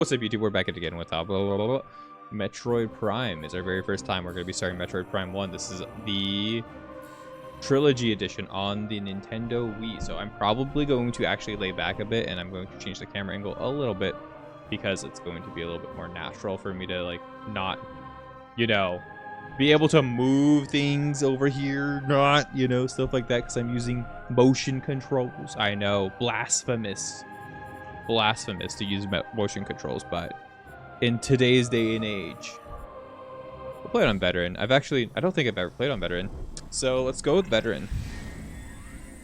What's up, YouTube? We're back at it again with blah, blah, blah, blah. Metroid Prime is our very first time. We're going to be starting Metroid Prime 1. This is the Trilogy Edition on the Nintendo Wii. So I'm probably going to actually lay back a bit, and I'm going to change the camera angle a little bit because it's going to be a little bit more natural for me to, like, not, you know, be able to move things over here, not, you know, stuff like that, because I'm using motion controls. I know, blasphemous to use motion controls, but in today's day and age, we'll play it on veteran. I don't think I've ever played on veteran, so let's go with veteran.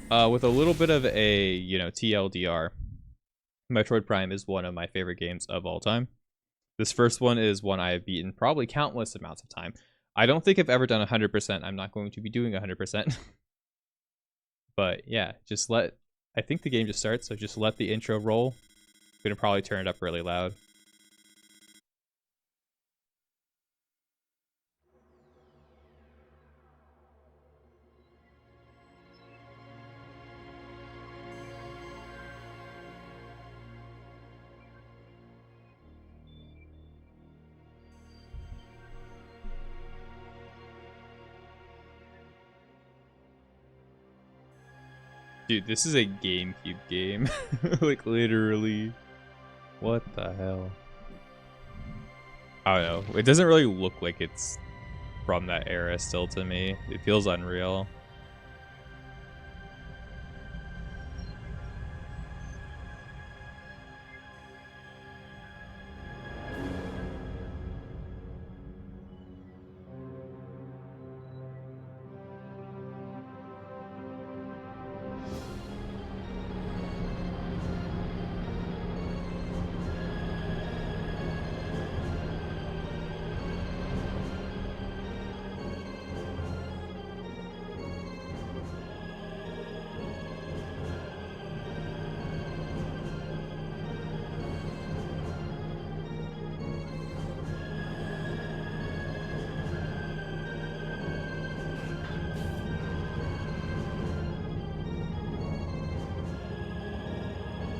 With a little bit of a, you know, TLDR, Metroid Prime is one of my favorite games of all time. This first one is one I have beaten probably countless amounts of time. I don't think I've ever done 100%. I'm not going to be doing 100%. But yeah, I think the game just starts, so just let the intro roll. I'm gonna probably turn it up really loud. Dude, this is a GameCube game. Like, literally. What the hell? I don't know. It doesn't really look like it's from that era still to me. It feels unreal.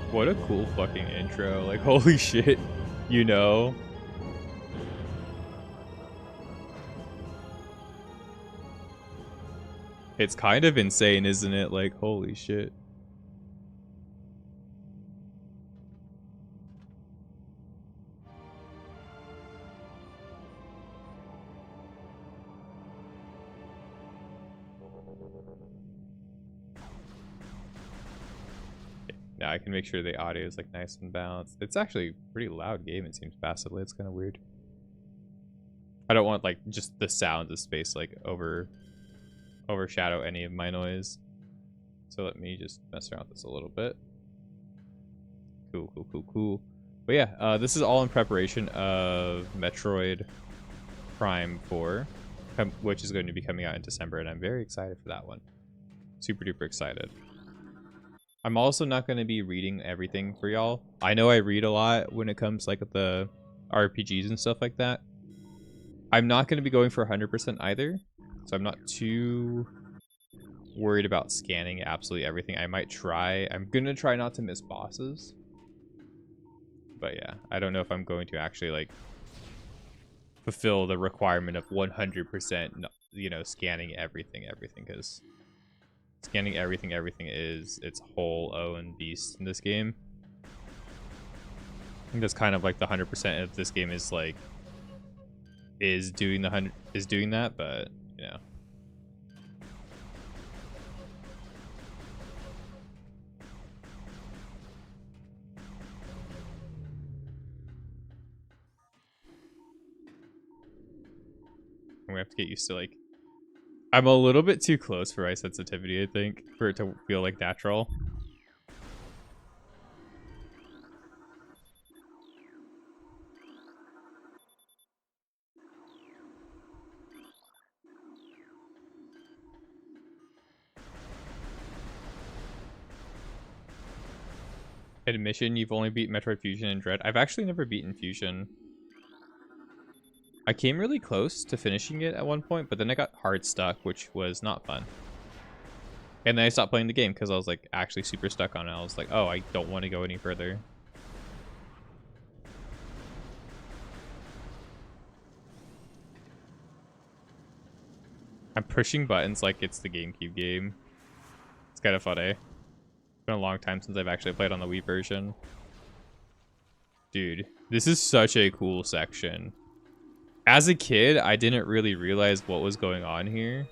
What a cool fucking intro. Like, holy shit, you know? It's kind of insane, isn't it? Like, holy shit. Now I can make sure the audio is like nice and balanced. It's actually a pretty loud game, it seems passively. It's kind of weird. I don't want like just the sound of space like overshadow any of my noise. So let me just mess around with this a little bit. Cool. But yeah, this is all in preparation of Metroid Prime 4, which is going to be coming out in December, and I'm very excited for that one. Super duper excited. I'm also not going to be reading everything for y'all. I know I read a lot when it comes like the RPGs and stuff like that. I'm not going to be going for 100% either, so I'm not too worried about scanning absolutely everything. I might try. I'm going to try not to miss bosses. But yeah, I don't know if I'm going to actually like fulfill the requirement of 100%, you know, scanning everything, because scanning everything is its whole own beast in this game. I think that's kind of like the 100% of this game is like doing that, but you know. I'm gonna have to get used to like, I'm a little bit too close for my sensitivity, I think, for it to feel like natural. Admission, you've only beaten Metroid Fusion and Dread. I've actually never beaten Fusion. I came really close to finishing it at one point, but then I got hard stuck, which was not fun. And then I stopped playing the game because I was like actually super stuck on it. I was like, oh, I don't want to go any further. I'm pushing buttons like it's the GameCube game. It's kind of funny. It's been a long time since I've actually played on the Wii version. Dude, this is such a cool section. As a kid, I didn't really realize what was going on here.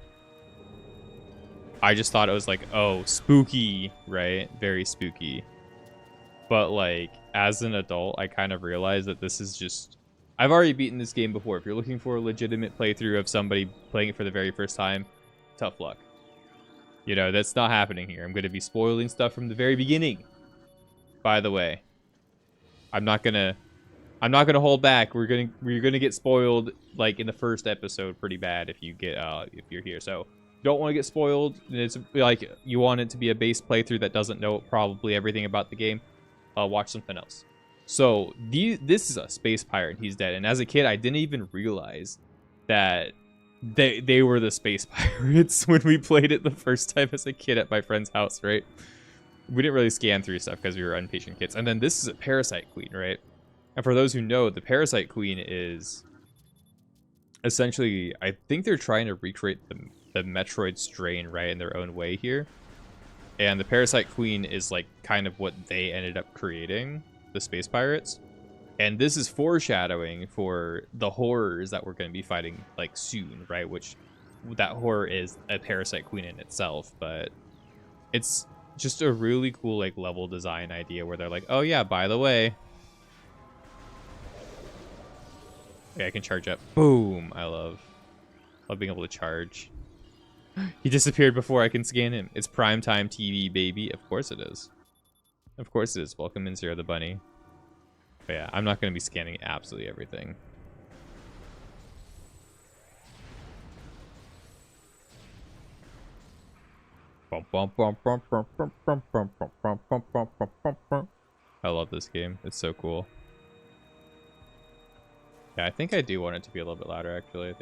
I just thought it was like, oh, spooky, right? Very spooky. But like, as an adult, I kind of realized that this is just... I've already beaten this game before. If you're looking for a legitimate playthrough of somebody playing it for the very first time, tough luck. You know, that's not happening here. I'm going to be spoiling stuff from the very beginning. By the way, I'm not gonna hold back. We're gonna get spoiled like in the first episode pretty bad if you're here. So don't want to get spoiled. It's like you want it to be a base playthrough that doesn't know probably everything about the game. Watch something else. So this is a space pirate and he's dead. And as a kid, I didn't even realize that they were the space pirates when we played it the first time as a kid at my friend's house, right? We didn't really scan through stuff because we were impatient kids. And then this is a parasite queen, right? And for those who know, the parasite queen is essentially, I think they're trying to recreate the Metroid strain, right, in their own way here. And the parasite queen is like kind of what they ended up creating, the space pirates. And this is foreshadowing for the horrors that we're going to be fighting like soon, right? Which that horror is a parasite queen in itself, but it's just a really cool like level design idea where they're like, oh yeah, by the way, okay, I can charge up. Boom! I love being able to charge. He disappeared before I can scan him. It's primetime TV, baby. Of course it is. Of course it is. Welcome in, Zero the Bunny. But yeah, I'm not going to be scanning absolutely everything. I love this game. It's so cool. Yeah, I think I do want it to be a little bit louder, actually.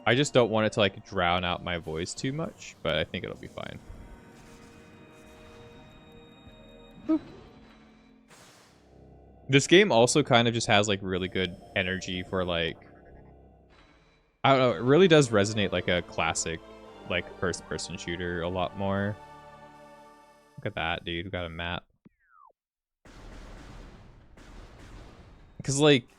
I just don't want it to like drown out my voice too much, but I think it'll be fine. Boop. This game also kind of just has like really good energy for like, I don't know, it really does resonate like a classic like first-person shooter a lot more. Look at that, dude. We got a map. Because like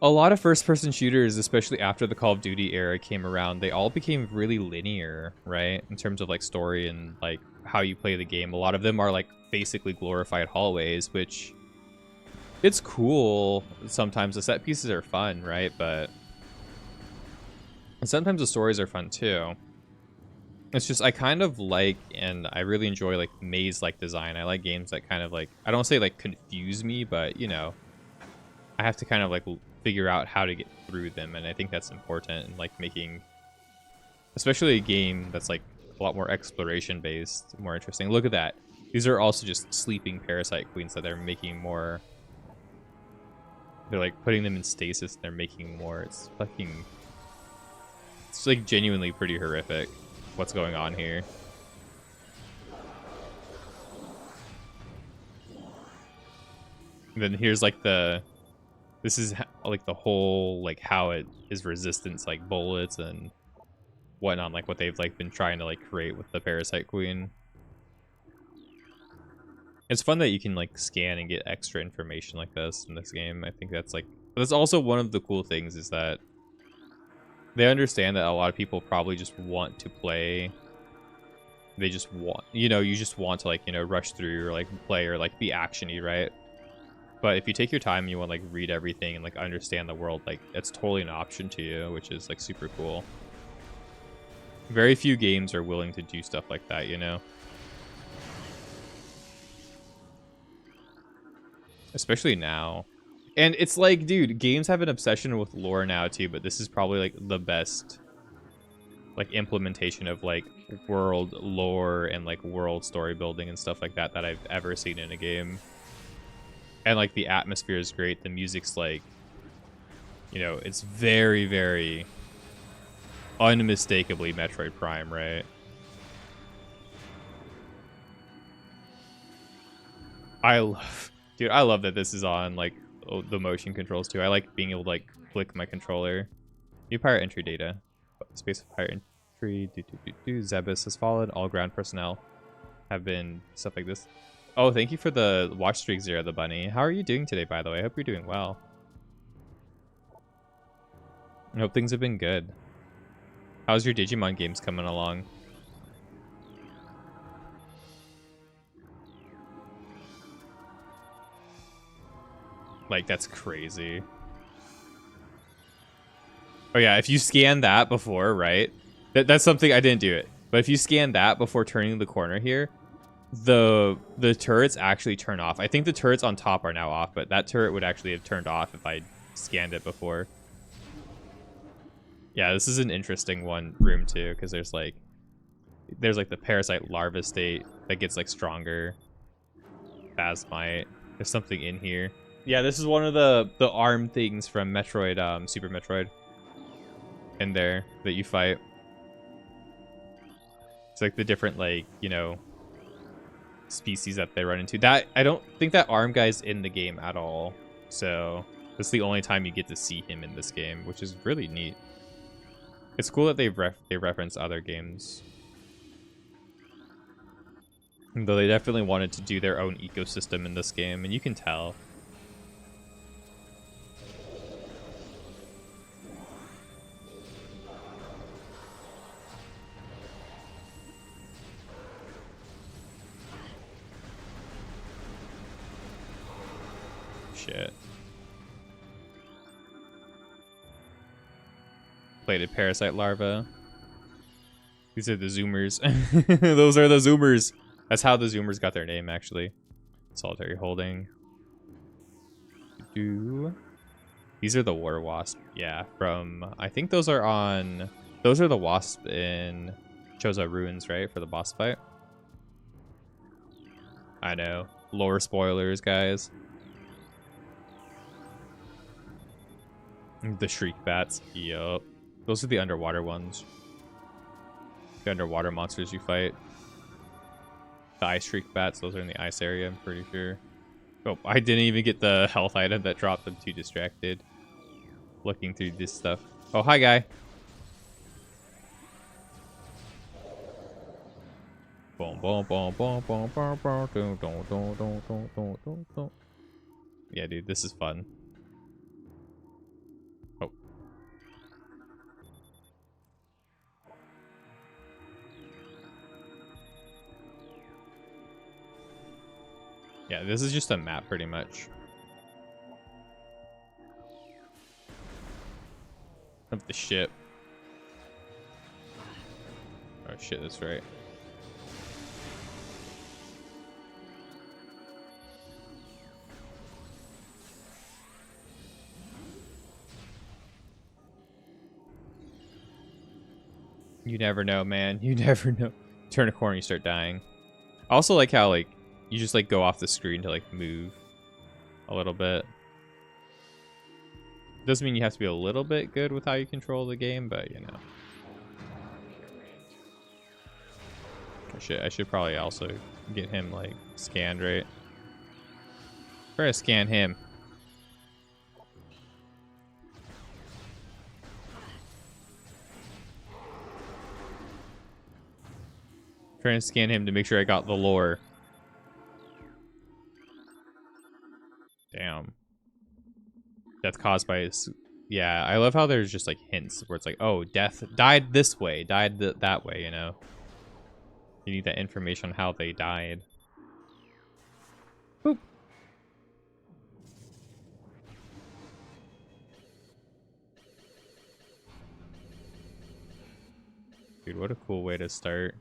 a lot of first-person shooters, especially after the Call of Duty era came around, they all became really linear, right? In terms of like story and like how you play the game. A lot of them are like basically glorified hallways, which it's cool. Sometimes the set pieces are fun, right? But and sometimes the stories are fun too. It's just I kind of like and I really enjoy like maze-like design. I like games that kind of like, I don't say like confuse me, but you know, I have to kind of like figure out how to get through them, and I think that's important in like making, especially a game that's like a lot more exploration based, more interesting. Look at that. These are also just sleeping parasite queens that they're making more. They're like putting them in stasis and they're making more. It's like genuinely pretty horrific what's going on here. And then here's like this is like the whole like how it is resistance like bullets and whatnot, like what they've like been trying to like create with the parasite queen. It's fun that you can like scan and get extra information like this in this game. I think that's like, that's also one of the cool things is that they understand that a lot of people probably just want to play. They just want, you know, you just want to like, you know, rush through or like play or like be actiony, right? But if you take your time and you want to like read everything and like understand the world, like it's totally an option to you, which is like super cool. Very few games are willing to do stuff like that, you know? Especially now. And it's like, dude, games have an obsession with lore now too, but this is probably like the best like implementation of like world lore and like world story building and stuff like that that I've ever seen in a game. And like the atmosphere is great. The music's like, you know, it's very, very unmistakably Metroid Prime, right? Dude, I love that this is on like the motion controls too. I like being able to like flick my controller. New pirate entry data. Space of pirate entry. Zebus has fallen. All ground personnel have been stuff like this. Oh, thank you for the watch streak, Zero the Bunny. How are you doing today, by the way? I hope you're doing well. I hope things have been good. How's your Digimon games coming along? Like, that's crazy. Oh yeah, if you scan that before, right? That's something I didn't do it. But if you scan that before turning the corner here, the turrets actually turn off. I think the turrets on top are now off, but that turret would actually have turned off if I scanned it before. Yeah, this is an interesting room too, because there's like the parasite larva state that gets like stronger. Phasmite. There's something in here. Yeah, this is one of the arm things from Metroid, Super Metroid. In there that you fight. It's like the different, like, you know, species that they run into. That I don't think that arm guy's in the game at all. So that's the only time you get to see him in this game, which is really neat. It's cool that they reference other games. Though they definitely wanted to do their own ecosystem in this game, and you can tell. Shit. Plated parasite larva. These are the zoomers. Those are the zoomers. That's how the zoomers got their name, actually. Solitary holding. These are the war wasp. Yeah, from I think those are the wasp in Choza Ruins, right? For the boss fight. I know. Lore spoilers, guys. The shriek bats. Yup. Those are the underwater ones. The underwater monsters you fight. The ice shriek bats, those are in the ice area, I'm pretty sure. Oh, I didn't even get the health item that dropped. I'm too distracted looking through this stuff. Oh, hi, guy. Boom, boom, boom, boom, boom, boom, boom, boom, boom, boom, boom, boom, boom, boom. Yeah, dude, this is fun. Oh. Yeah, this is just a map, pretty much. Of the ship. Oh shit, that's right. You never know, man. You never know. Turn a corner, you start dying. I also like how, like, you just, like, go off the screen to, like, move a little bit. Doesn't mean you have to be a little bit good with how you control the game, but, you know. I should probably also get him, like, scanned, right? Try to scan him. Trying to scan him to make sure I got the lore. Damn. Death caused by his... Yeah, I love how there's just, like, hints where it's like, oh, death died this way, died that way, you know? You need that information on how they died. Boop. Dude, what a cool way to start.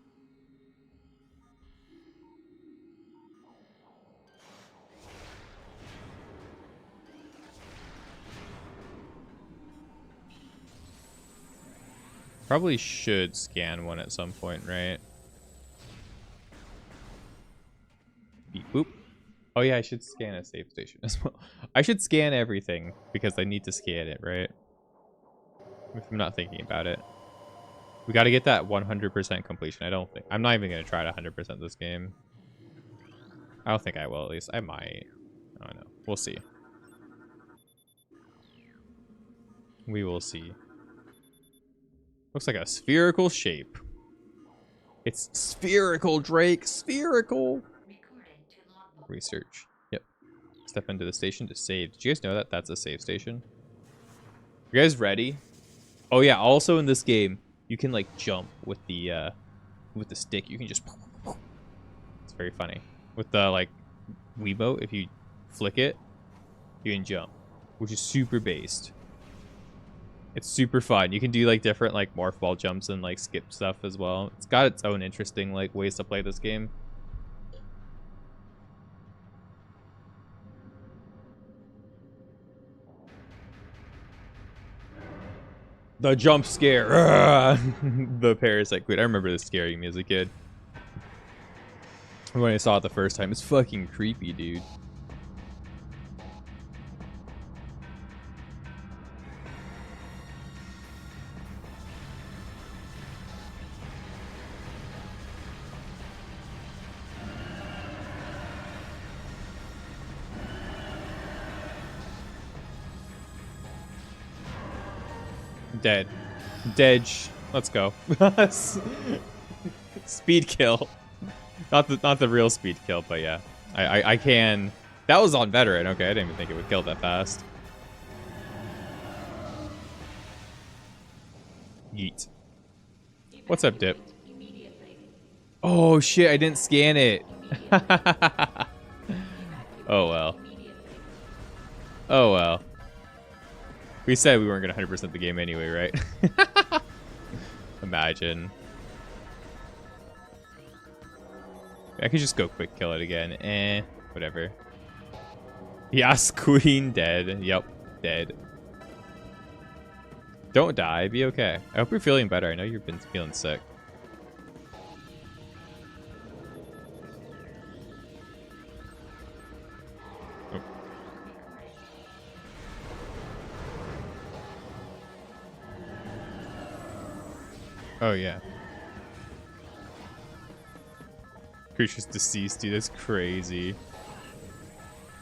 Probably should scan one at some point, right? Beep boop. Oh yeah, I should scan a save station as well. I should scan everything because I need to scan it, right? If I'm not thinking about it. We got to get that 100% completion. I'm not even going to try to 100% this game. I don't think I will, at least. I might. I don't know. We'll see. We will see. Looks like a spherical shape. It's spherical, Drake. Spherical. Research. Yep. Step into the station to save. Did you guys know that that's a save station? You guys ready? Oh yeah. Also in this game, you can like jump with the stick. You can just. It's very funny. With the like Wiimote, if you flick it, you can jump, which is super based. It's super fun. You can do like different like morph ball jumps and like skip stuff as well. It's got its own interesting like ways to play this game. The jump scare. The parasite queen. I remember this scaring me as a kid. When I saw it the first time, it's fucking creepy, dude. Dead. Dedge. Let's go. Speed kill. Not the real speed kill, but yeah. I can. That was on veteran. Okay, I didn't even think it would kill that fast. Yeet. What's up, Dip? Oh shit, I didn't scan it. Oh well. Oh well. We said we weren't gonna 100% the game anyway, right? Imagine. I could just go quick kill it again. Whatever. Yes, queen dead. Yep, dead. Don't die. Be okay. I hope you're feeling better. I know you've been feeling sick. Oh, yeah. Creature's deceased, dude. That's crazy.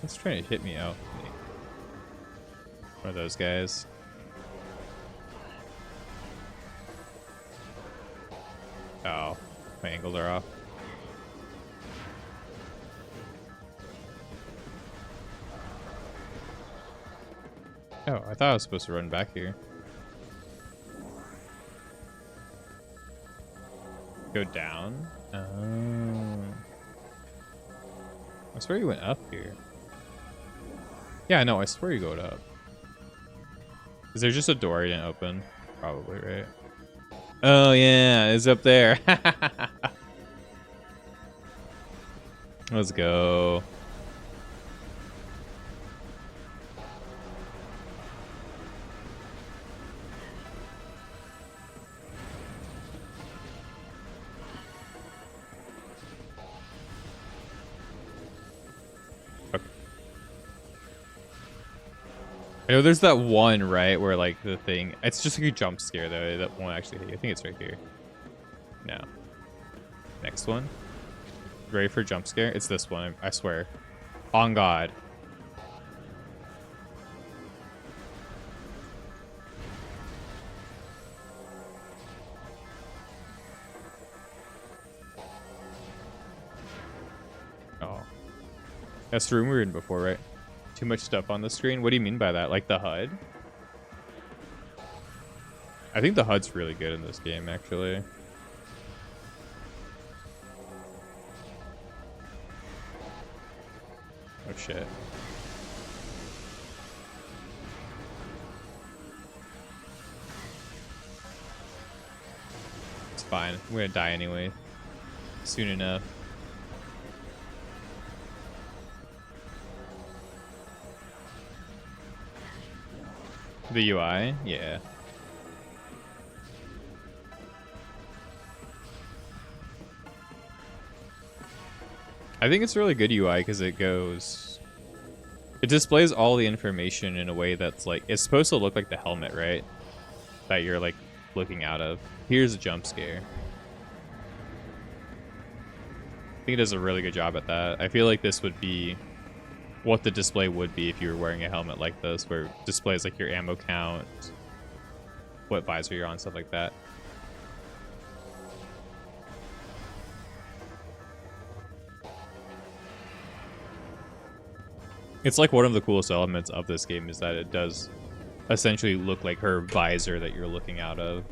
It's trying to hit me out. One of those guys. Oh, my angles are off. Oh, I thought I was supposed to run back here. Go down? Oh. I swear you went up here. Yeah, no, I swear you go up. Is there just a door you didn't open? Probably, right? Oh, yeah, it's up there. Let's go. I know there's that one, right, where like the thing, it's just like a jump scare though, that won't actually hit you. I think it's right here. No. Next one. Ready for jump scare? It's this one, I swear. On God. Oh. That's the room we were in before, right? Too much stuff on the screen? What do you mean by that? Like the HUD? I think the HUD's really good in this game, actually. Oh shit. It's fine. I'm gonna die anyway. Soon enough. The UI? Yeah. I think it's a really good UI because it displays all the information in a way that's like, it's supposed to look like the helmet, right? That you're like looking out of. Here's a jump scare. I think it does a really good job at that. I feel like this would be what the display would be if you were wearing a helmet like this, where it displays like your ammo count, what visor you're on, stuff like that. It's like one of the coolest elements of this game is that it does essentially look like her visor that you're looking out of.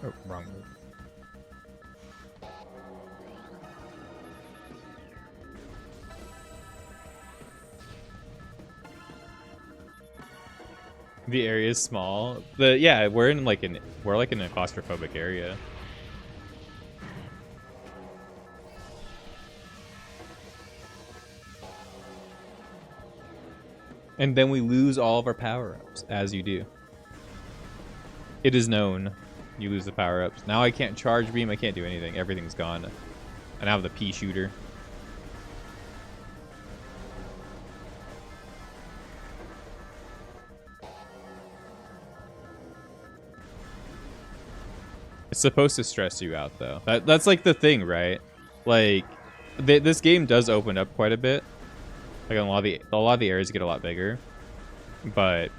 Oh, wrong move. The area is small. Yeah, we're like in a claustrophobic area. And then we lose all of our power-ups, as you do. It is known. You lose the power-ups. Now I can't charge beam, I can't do anything. Everything's gone. And I have the pea shooter. It's supposed to stress you out, though. That's like the thing, right? Like, this game does open up quite a bit. Like, a lot of the areas get a lot bigger. But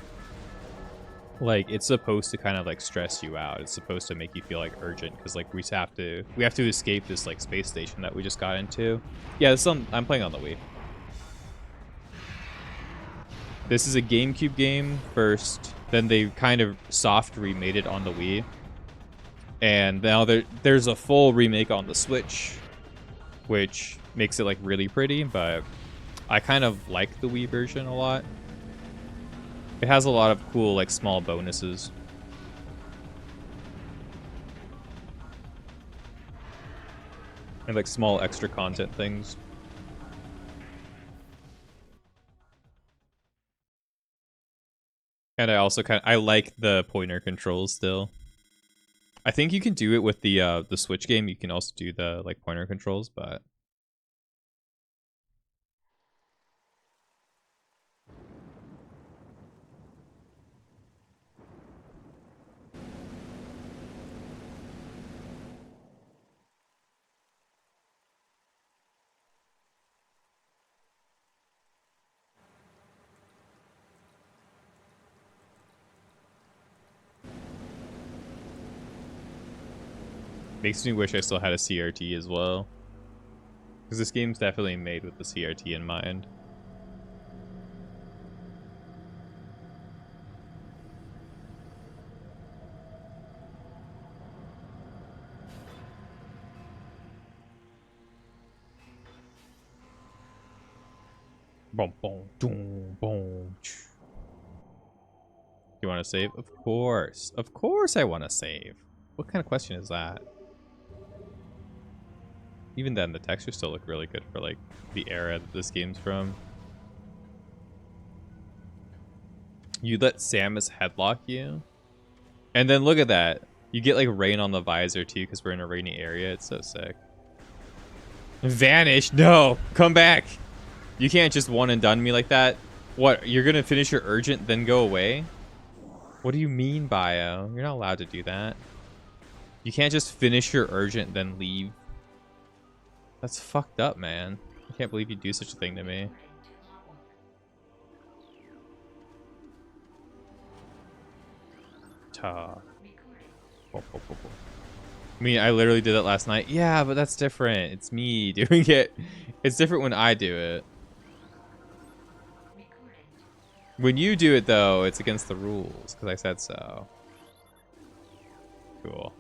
like, it's supposed to kind of like stress you out. It's supposed to make you feel like urgent because like we have to escape this like space station that we just got into. Yeah, I'm playing on the Wii. This is a GameCube game first, then they kind of soft remade it on the Wii, and now there's a full remake on the Switch, which makes it like really pretty. But I kind of like the Wii version a lot. It has a lot of cool, like, small bonuses. And, like, small extra content things. And I also I like the pointer controls still. I think you can do it with the Switch game. You can also do the, like, pointer controls, but... Makes me wish I still had a CRT as well. Because this game's definitely made with the CRT in mind. Boom, boom, boom, boom. You want to save? Of course. Of course I want to save. What kind of question is that? Even then, the textures still look really good for, like, the era that this game's from. You let Samus headlock you? And then look at that. You get, like, rain on the visor, too, because we're in a rainy area. It's so sick. Vanish? No! Come back! You can't just one and done me like that. What? You're gonna finish your urgent, then go away? What do you mean, Bio? You're not allowed to do that. You can't just finish your urgent, then leave. That's fucked up, man. I can't believe you do such a thing to me. Ta. I mean, I literally did it last night. Yeah, but that's different. It's me doing it. It's different when I do it. When you do it, though, it's against the rules, because I said so. Cool.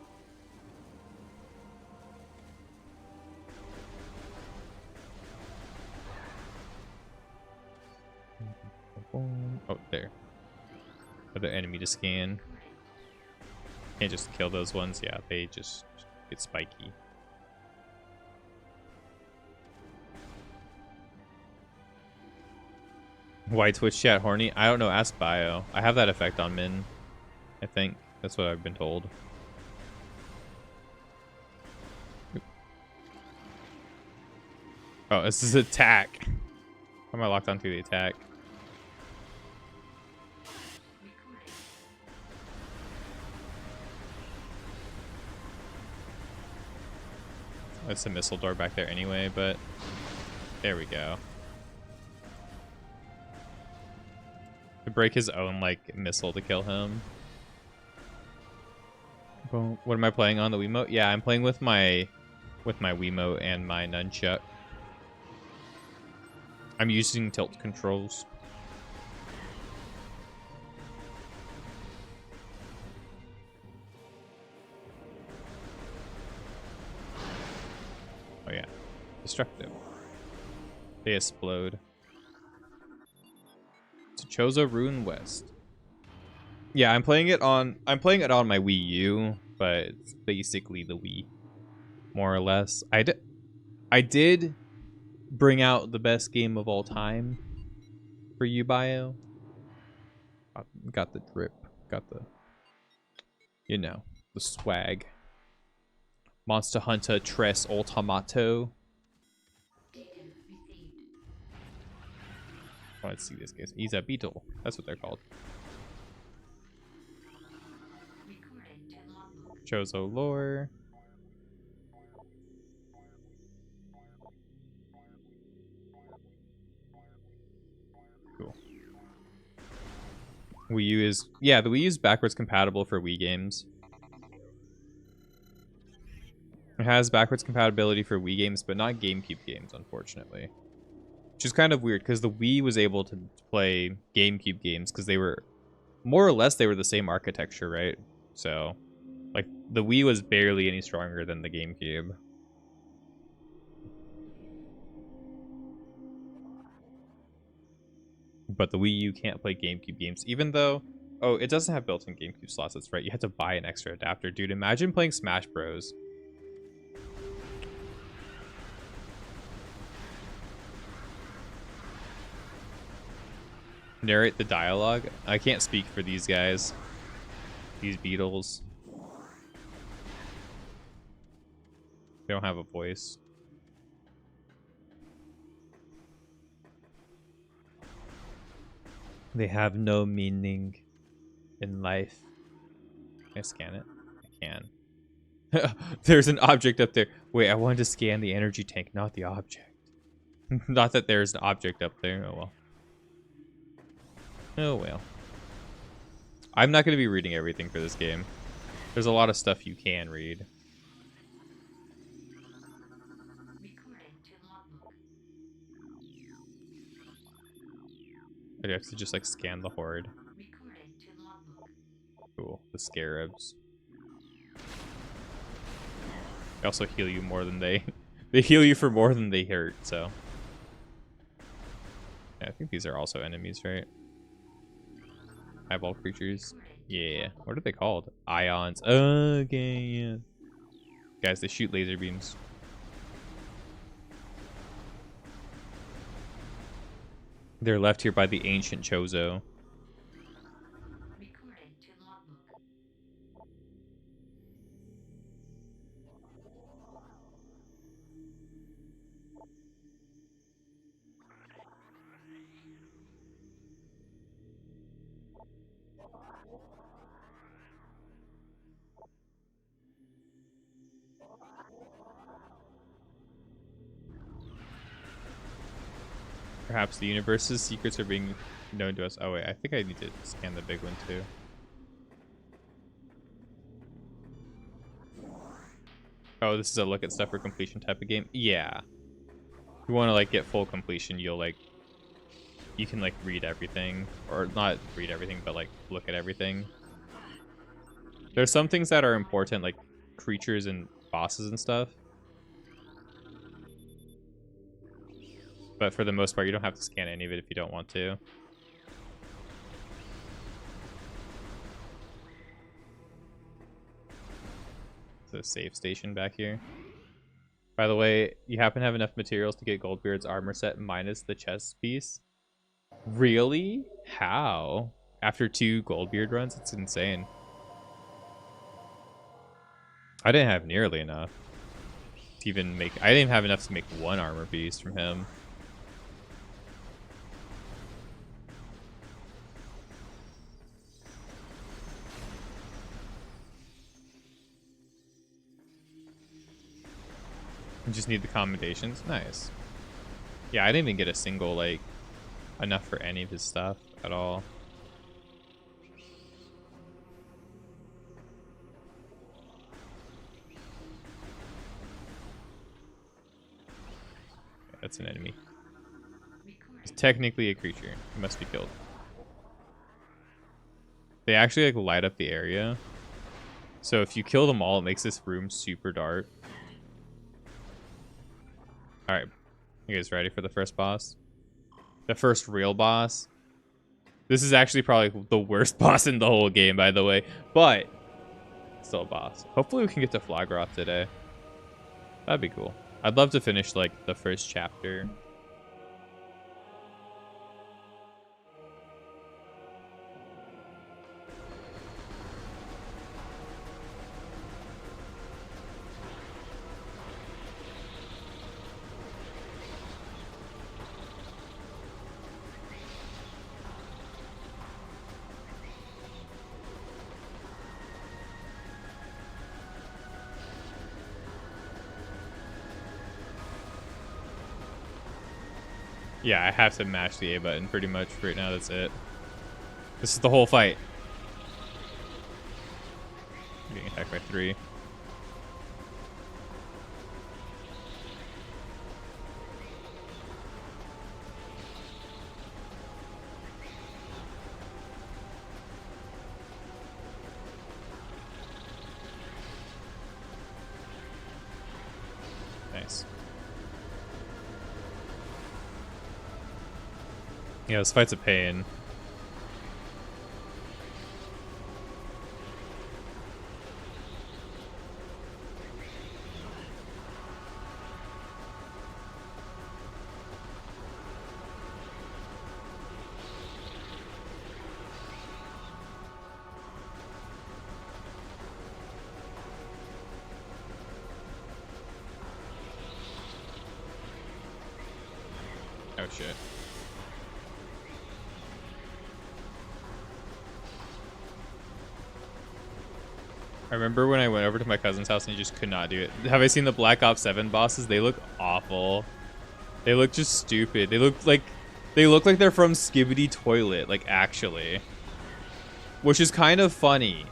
Oh, there. Other enemy to scan. Can't just kill those ones. Yeah, they just get spiky. Why Twitch chat horny? I don't know. Ask Bio. I have that effect on Min. I think that's what I've been told. Oh, this is attack. How am I locked onto the attack? That's a missile door back there anyway, but there we go. To break his own like missile to kill him. Boom. What am I playing on the Wiimote? Yeah, I'm playing with my Wiimote and my nunchuck. I'm using tilt controls. Oh yeah, destructive. They explode. It's Chozo Ruin West. Yeah, I'm playing it on my Wii U, but it's basically the Wii, more or less. I did bring out the best game of all time for you, Bio. Got the drip, got the, you know, the swag. Monster Hunter Tres Ultimato. Oh, let's see this guy. He's a beetle. That's what they're called. Chozo lore. Cool. Wii U is... Yeah, the Wii U is backwards compatible for Wii games. It has backwards compatibility for Wii games, but not GameCube games, unfortunately. Which is kind of weird, because the Wii was able to play GameCube games, because they were... More or less, they were the same architecture, right? So... Like, the Wii was barely any stronger than the GameCube. But the Wii U can't play GameCube games, even though... Oh, it doesn't have built-in GameCube slots, that's right. You had to buy an extra adapter. Dude, imagine playing Smash Bros. Narrate the dialogue? I can't speak for these guys. These beetles. They don't have a voice. They have no meaning in life. Can I scan it? I can. There's an object up there. Wait, I wanted to scan the energy tank, not the object. Not that there's an object up there. Oh well. Oh well. I'm not going to be reading everything for this game. There's a lot of stuff you can read. I have to just like scan the horde. Cool. The scarabs. They also heal you more than they... They heal you for more than they hurt, so... Yeah, I think these are also enemies, right? Eyeball creatures. Yeah. What are they called? Ions. Okay, yeah. Guys, they shoot laser beams. They're left here by the ancient Chozo. Perhaps the universe's secrets are being known to us. Oh wait, I think I need to scan the big one too. Oh, this is a look at stuff for completion type of game. Yeah. If you want to like get full completion, you'll like... You can like read everything. Or not read everything, but like look at everything. There's some things that are important, like creatures and bosses and stuff. But for the most part, you don't have to scan any of it if you don't want to. The save station back here. By the way, you happen to have enough materials to get Goldbeard's armor set minus the chest piece? Really? How? After 2 Goldbeard runs? It's insane. I didn't have nearly enough to even make... I didn't even have enough to make 1 armor piece from him. You just need the commendations. Nice. Yeah, I didn't even get a single, like, enough for any of his stuff at all. That's an enemy. It's technically a creature. It must be killed. They actually like light up the area. So if you kill them all, it makes this room super dark. Alright. You guys ready for the first boss? The first real boss. This is actually probably the worst boss in the whole game, by the way. But still a boss. Hopefully we can get to Flagroth today. That'd be cool. I'd love to finish like the first chapter. Yeah, I have to mash the A button pretty much right now. That's it. This is the whole fight. I'm getting attacked by 3. Nice. Yeah, this fight's a pain. Oh shit. I remember when I went over to my cousin's house and he just could not do it. Have I seen the Black Ops 7 bosses? They look awful. They look just stupid. They look like they're from Skibidi Toilet, like actually. Which is kind of funny.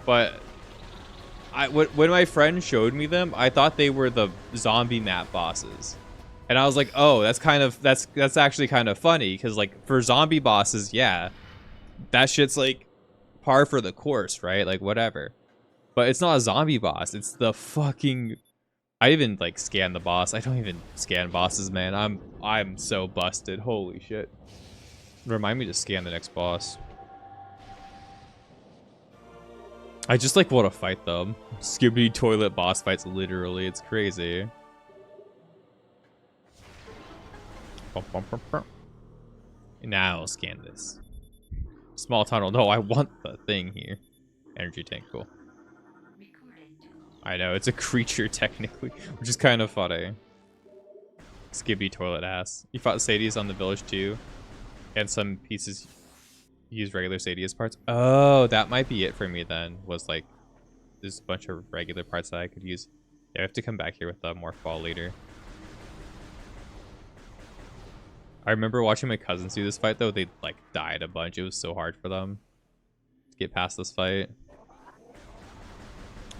But when my friend showed me them, I thought they were the zombie map bosses. And I was like, "Oh, that's actually kind of funny cuz like for zombie bosses, yeah. That shit's like par for the course, right? Like whatever." But it's not a zombie boss. It's the fucking... I even, like, scan the boss. I don't even scan bosses, man. I'm so busted. Holy shit. Remind me to scan the next boss. I just, like, want to fight them. Skibidi Toilet boss fights, literally. It's crazy. Now I'll scan this. Small tunnel. No, I want the thing here. Energy tank. Cool. I know, it's a creature technically, which is kind of funny. Skibidi Toilet ass. You fought Sadius on the village too, and some pieces use regular Sadius parts. Oh, that might be it for me then, was like, there's a bunch of regular parts that I could use. Yeah, I have to come back here with a more fall later. I remember watching my cousins do this fight though, they like died a bunch. It was so hard for them to get past this fight.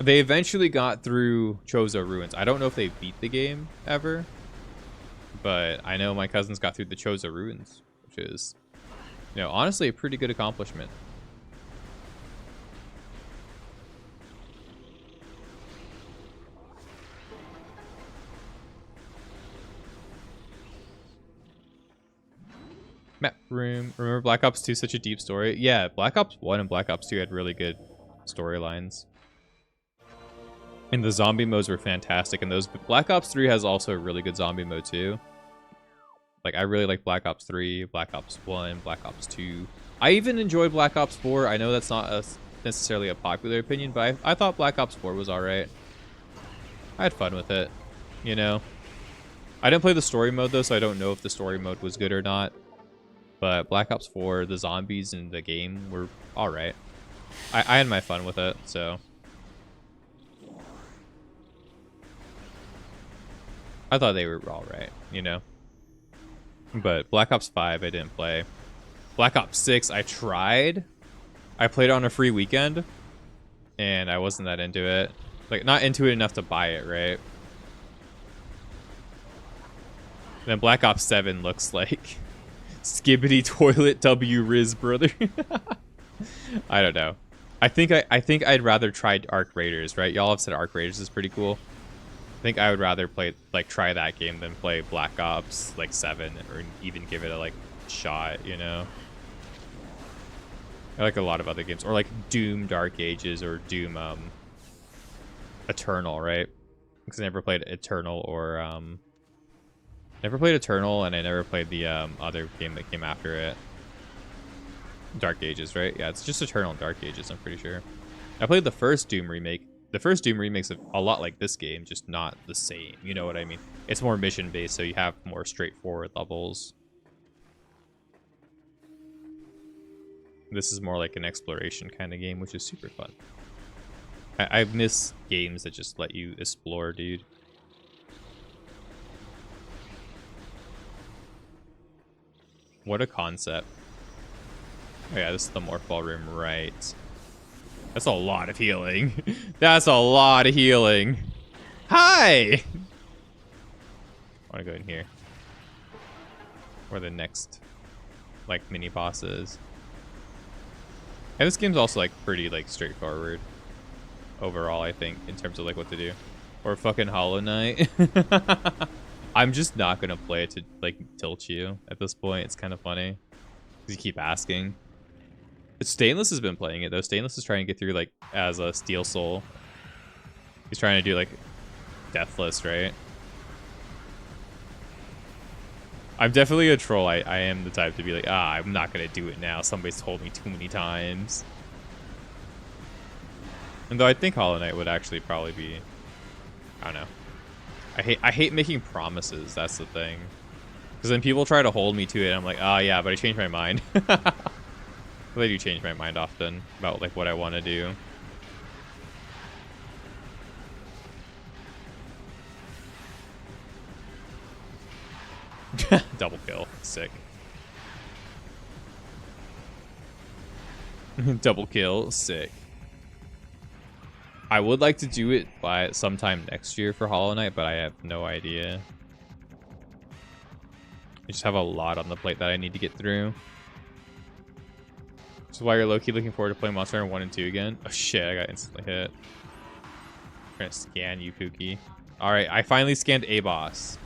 They eventually got through Chozo Ruins. I don't know if they beat the game ever, but I know my cousins got through the Chozo Ruins, which is, you know, honestly a pretty good accomplishment. Map room. Remember Black Ops 2, such a deep story? Yeah, Black Ops 1 and Black Ops 2 had really good storylines. And the zombie modes were fantastic. And those Black Ops 3 has also a really good zombie mode too. Like I really like Black Ops 3, Black Ops 1, Black Ops 2. I even enjoyed Black Ops 4. I know that's not necessarily a popular opinion, but I thought Black Ops 4 was alright. I had fun with it, you know. I didn't play the story mode though, so I don't know if the story mode was good or not. But Black Ops 4, the zombies in the game were alright. I had my fun with it, so. I thought they were all right, you know. But Black Ops 5, I didn't play. Black Ops 6, I tried. I played on a free weekend, and I wasn't that into it. Like, not into it enough to buy it, right? And then Black Ops 7 looks like Skibbity Toilet W Riz, brother. I don't know. I think I'd rather try Arc Raiders, right? Y'all have said Arc Raiders is pretty cool. I think I would rather play, like, try that game than play Black Ops, like, 7, or even give it a, like, shot, you know? I like a lot of other games. Or, like, Doom Dark Ages, or Doom, Eternal, right? Because I never played Eternal, or, never played Eternal, and I never played the, other game that came after it. Dark Ages, right? Yeah, it's just Eternal and Dark Ages, I'm pretty sure. I played the first Doom remake. The first Doom remake's a lot like this game, just not the same. You know what I mean? It's more mission-based, so you have more straightforward levels. This is more like an exploration kind of game, which is super fun. I miss games that just let you explore, dude. What a concept. Oh yeah, this is the Morphball room, right. That's a lot of healing. That's a lot of healing. Hi! I want to go in here. Where the next, like, mini boss is. And this game's also, like, pretty, like, straightforward. Overall, I think, in terms of, like, what to do. Or fucking Hollow Knight. I'm just not gonna play it to, like, tilt you at this point. It's kind of funny. Because you keep asking. Stainless has been playing it, though. Stainless is trying to get through, like, as a Steel Soul. He's trying to do, like, Deathless, right? I'm definitely a troll. I am the type to be like, I'm not going to do it now. Somebody's told me too many times. And though I think Hollow Knight would actually probably be... I don't know. I hate making promises. That's the thing. Because then people try to hold me to it. And I'm like, yeah, but I changed my mind. I do change my mind often about, like, what I want to do. Double kill. Sick. Double kill. Sick. I would like to do it by sometime next year for Hollow Knight, but I have no idea. I just have a lot on the plate that I need to get through. So why you're low-key looking forward to playing Monster Hunter 1 and 2 again? Oh shit, I got instantly hit. I'm trying to scan you, Pookie. Alright, I finally scanned a boss.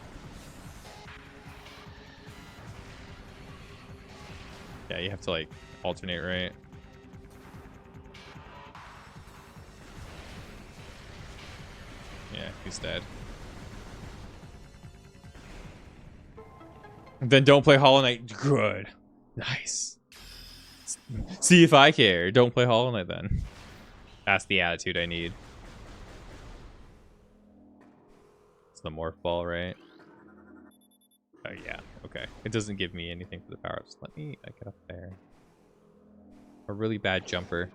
Yeah, you have to, like, alternate, right? Yeah, he's dead. Then don't play Hollow Knight. Good. Nice. See if I care. Don't play Hollow Knight then. That's the attitude I need. It's the Morph Ball, right? Oh, yeah. Okay. It doesn't give me anything for the power-ups. Let me get up there. A really bad jumper.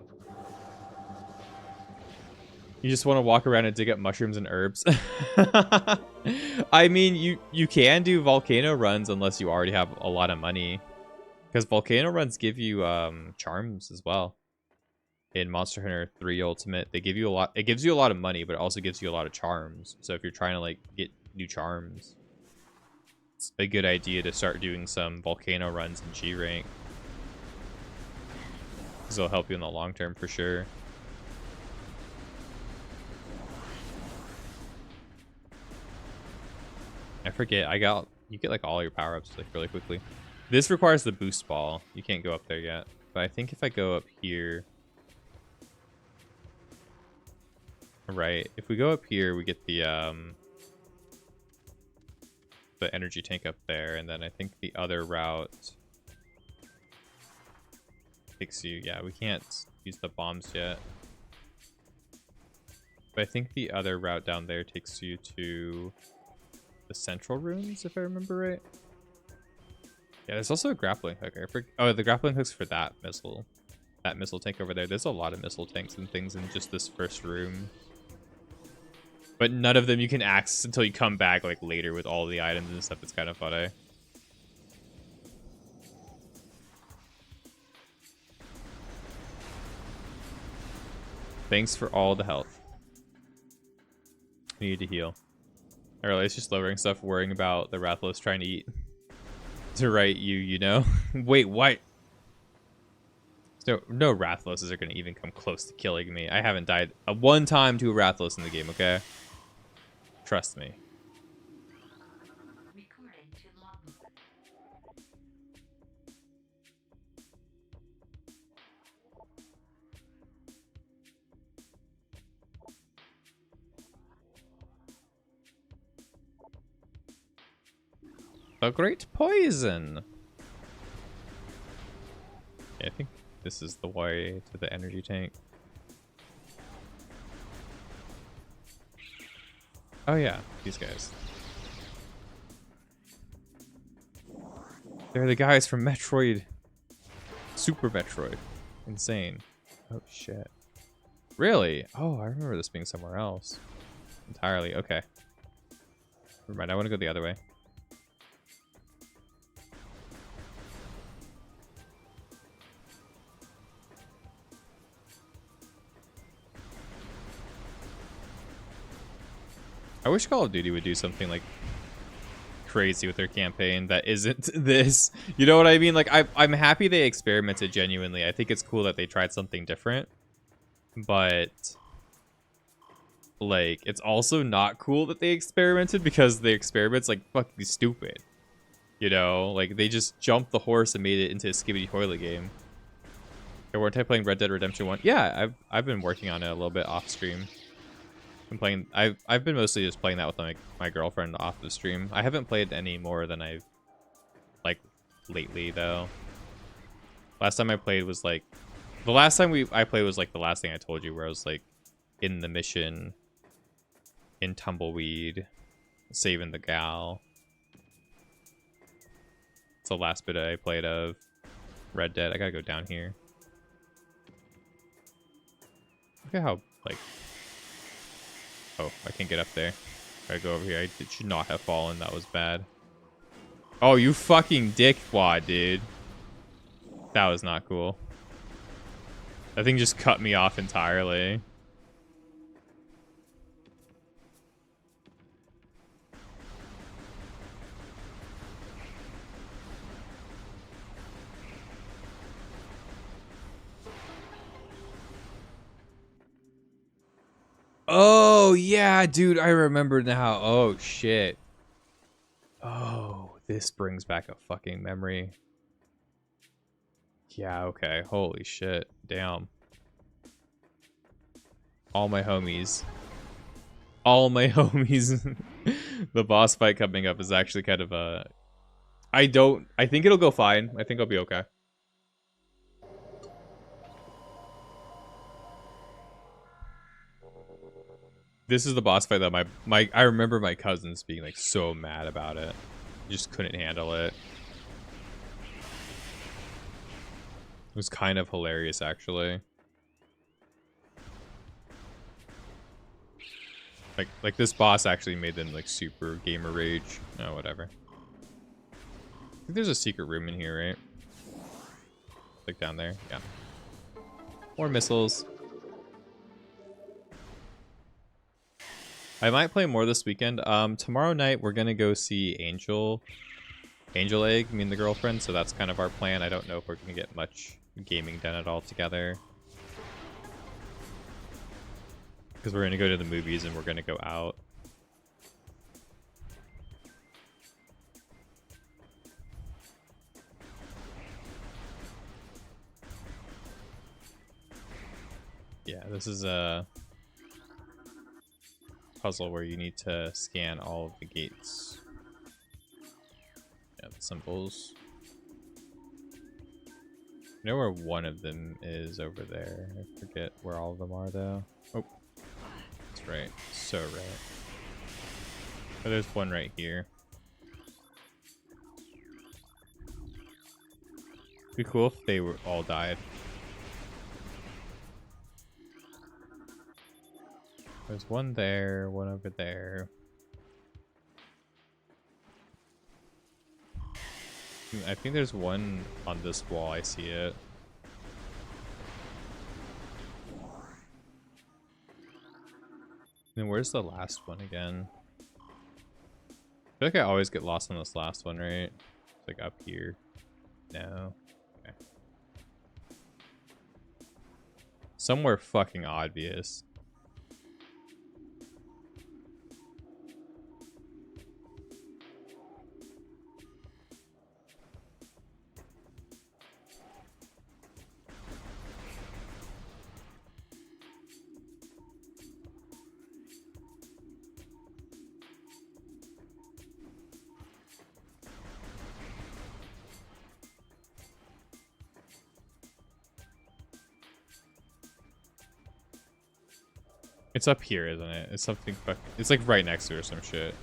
You just want to walk around and dig up mushrooms and herbs. I mean, you can do volcano runs unless you already have a lot of money. Because volcano runs give you charms as well. In Monster Hunter 3 Ultimate, they give you a lot. It gives you a lot of money, but it also gives you a lot of charms. So if you're trying to, like, get new charms, it's a good idea to start doing some volcano runs in G rank. Because it'll help you in the long term for sure. I forget. You get, like, all your power ups, like, really quickly. This requires the boost ball. You can't go up there yet. But I think if I go up here... Right. If we go up here, we get the energy tank up there. And then I think the other route takes you... Yeah, we can't use the bombs yet. But I think the other route down there takes you to the central rooms, if I remember right. Yeah, there's also a grappling hook. Oh, the grappling hook's for that missile. That missile tank over there. There's a lot of missile tanks and things in just this first room. But none of them you can access until you come back like later with all the items and stuff. It's kind of funny. Thanks for all the health. I need to heal. Or at least just lowering stuff, worrying about the Rathalos trying to eat. To right you know? Wait, what? No Rathaloses are going to even come close to killing me. I haven't died one time to a Rathalos in the game, okay? Trust me. A great poison. Yeah, I think this is the way to the energy tank. Oh yeah, these guys. They're the guys from Metroid. Super Metroid. Insane. Oh shit. Really? Oh, I remember this being somewhere else. Entirely. Okay. Never mind, I want to go the other way. I wish Call of Duty would do something like crazy with their campaign that isn't this. You know what I mean? Like I'm happy they experimented genuinely. I think it's cool that they tried something different. But like it's also not cool that they experimented because the experiment's like fucking stupid. You know, like they just jumped the horse and made it into a skibidi toilet game. Or weren't I playing Red Dead Redemption 1? Yeah, I've been working on it a little bit off stream. I've been mostly just playing that with my girlfriend off the stream. I haven't played any more than I've like lately though. Last time I played was like the last time I played was like the last thing I told you, where I was like in the mission in Tumbleweed saving the gal. It's the last bit I played of Red Dead. I gotta go down here. Look at how like oh, I can't get up there. Gotta go over here. I should not have fallen. That was bad. Oh, you fucking dickwad, dude. That was not cool. That thing just cut me off entirely. Oh, yeah, dude, I remember now. Oh, shit. Oh, this brings back a fucking memory. Yeah, okay. Holy shit. Damn. All my homies. All my homies. The boss fight coming up is actually kind of a... I think it'll go fine. I think I'll be okay. This is the boss fight that I remember my cousins being like so mad about it. Just couldn't handle it. It was kind of hilarious actually. Like this boss actually made them like super gamer rage. Oh, whatever. I think there's a secret room in here, right? Like down there. Yeah. More missiles. I might play more this weekend. Tomorrow night we're gonna go see Angel Egg, me and the girlfriend, so that's kind of our plan. I don't know if we're gonna get much gaming done at all together. Because we're gonna go to the movies and we're gonna go out. Yeah, this is a puzzle where you need to scan all of the gates. Yeah, the symbols. I know where one of them is over there. I forget where all of them are though. Oh, that's right. So right. Oh, there's one right here. It'd be cool if they were all died. There's one there, one over there. I think there's one on this wall. I see it. Then where's the last one again? I feel like I always get lost on this last one, right? It's like up here. No. Okay. Somewhere fucking obvious. It's up here, isn't it? It's something fucking... It's like right next to it or some shit.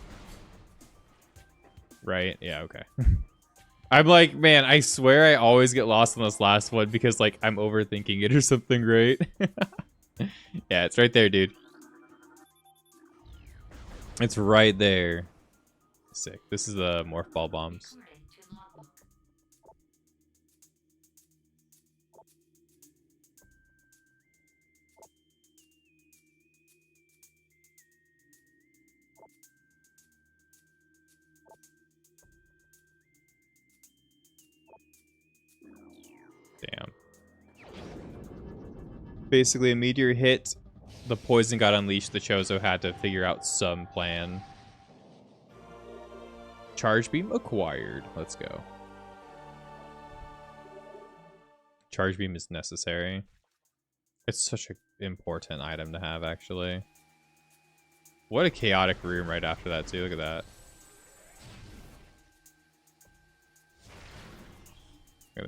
Right? Yeah, okay. I'm like, man, I swear I always get lost on this last one because, like, I'm overthinking it or something, right? Yeah, it's right there, dude. It's right there. Sick. This is the morph ball bombs. Damn. Basically, a meteor hit. The poison got unleashed. The Chozo had to figure out some plan. Charge beam acquired. Let's go. Charge beam is necessary. It's such an important item to have, actually. What a chaotic room right after that, too. Look at that.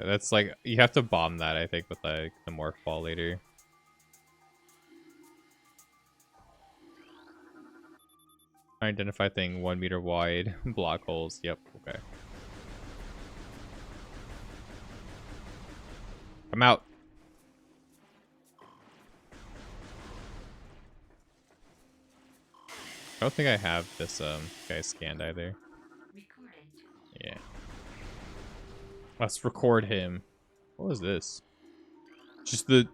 That's like, you have to bomb that, I think, with like the morph ball later. Identify thing 1 meter wide. Block holes. Yep. Okay. I'm out. I don't think I have this guy scanned either. Yeah. Let's record him. What was this? Just the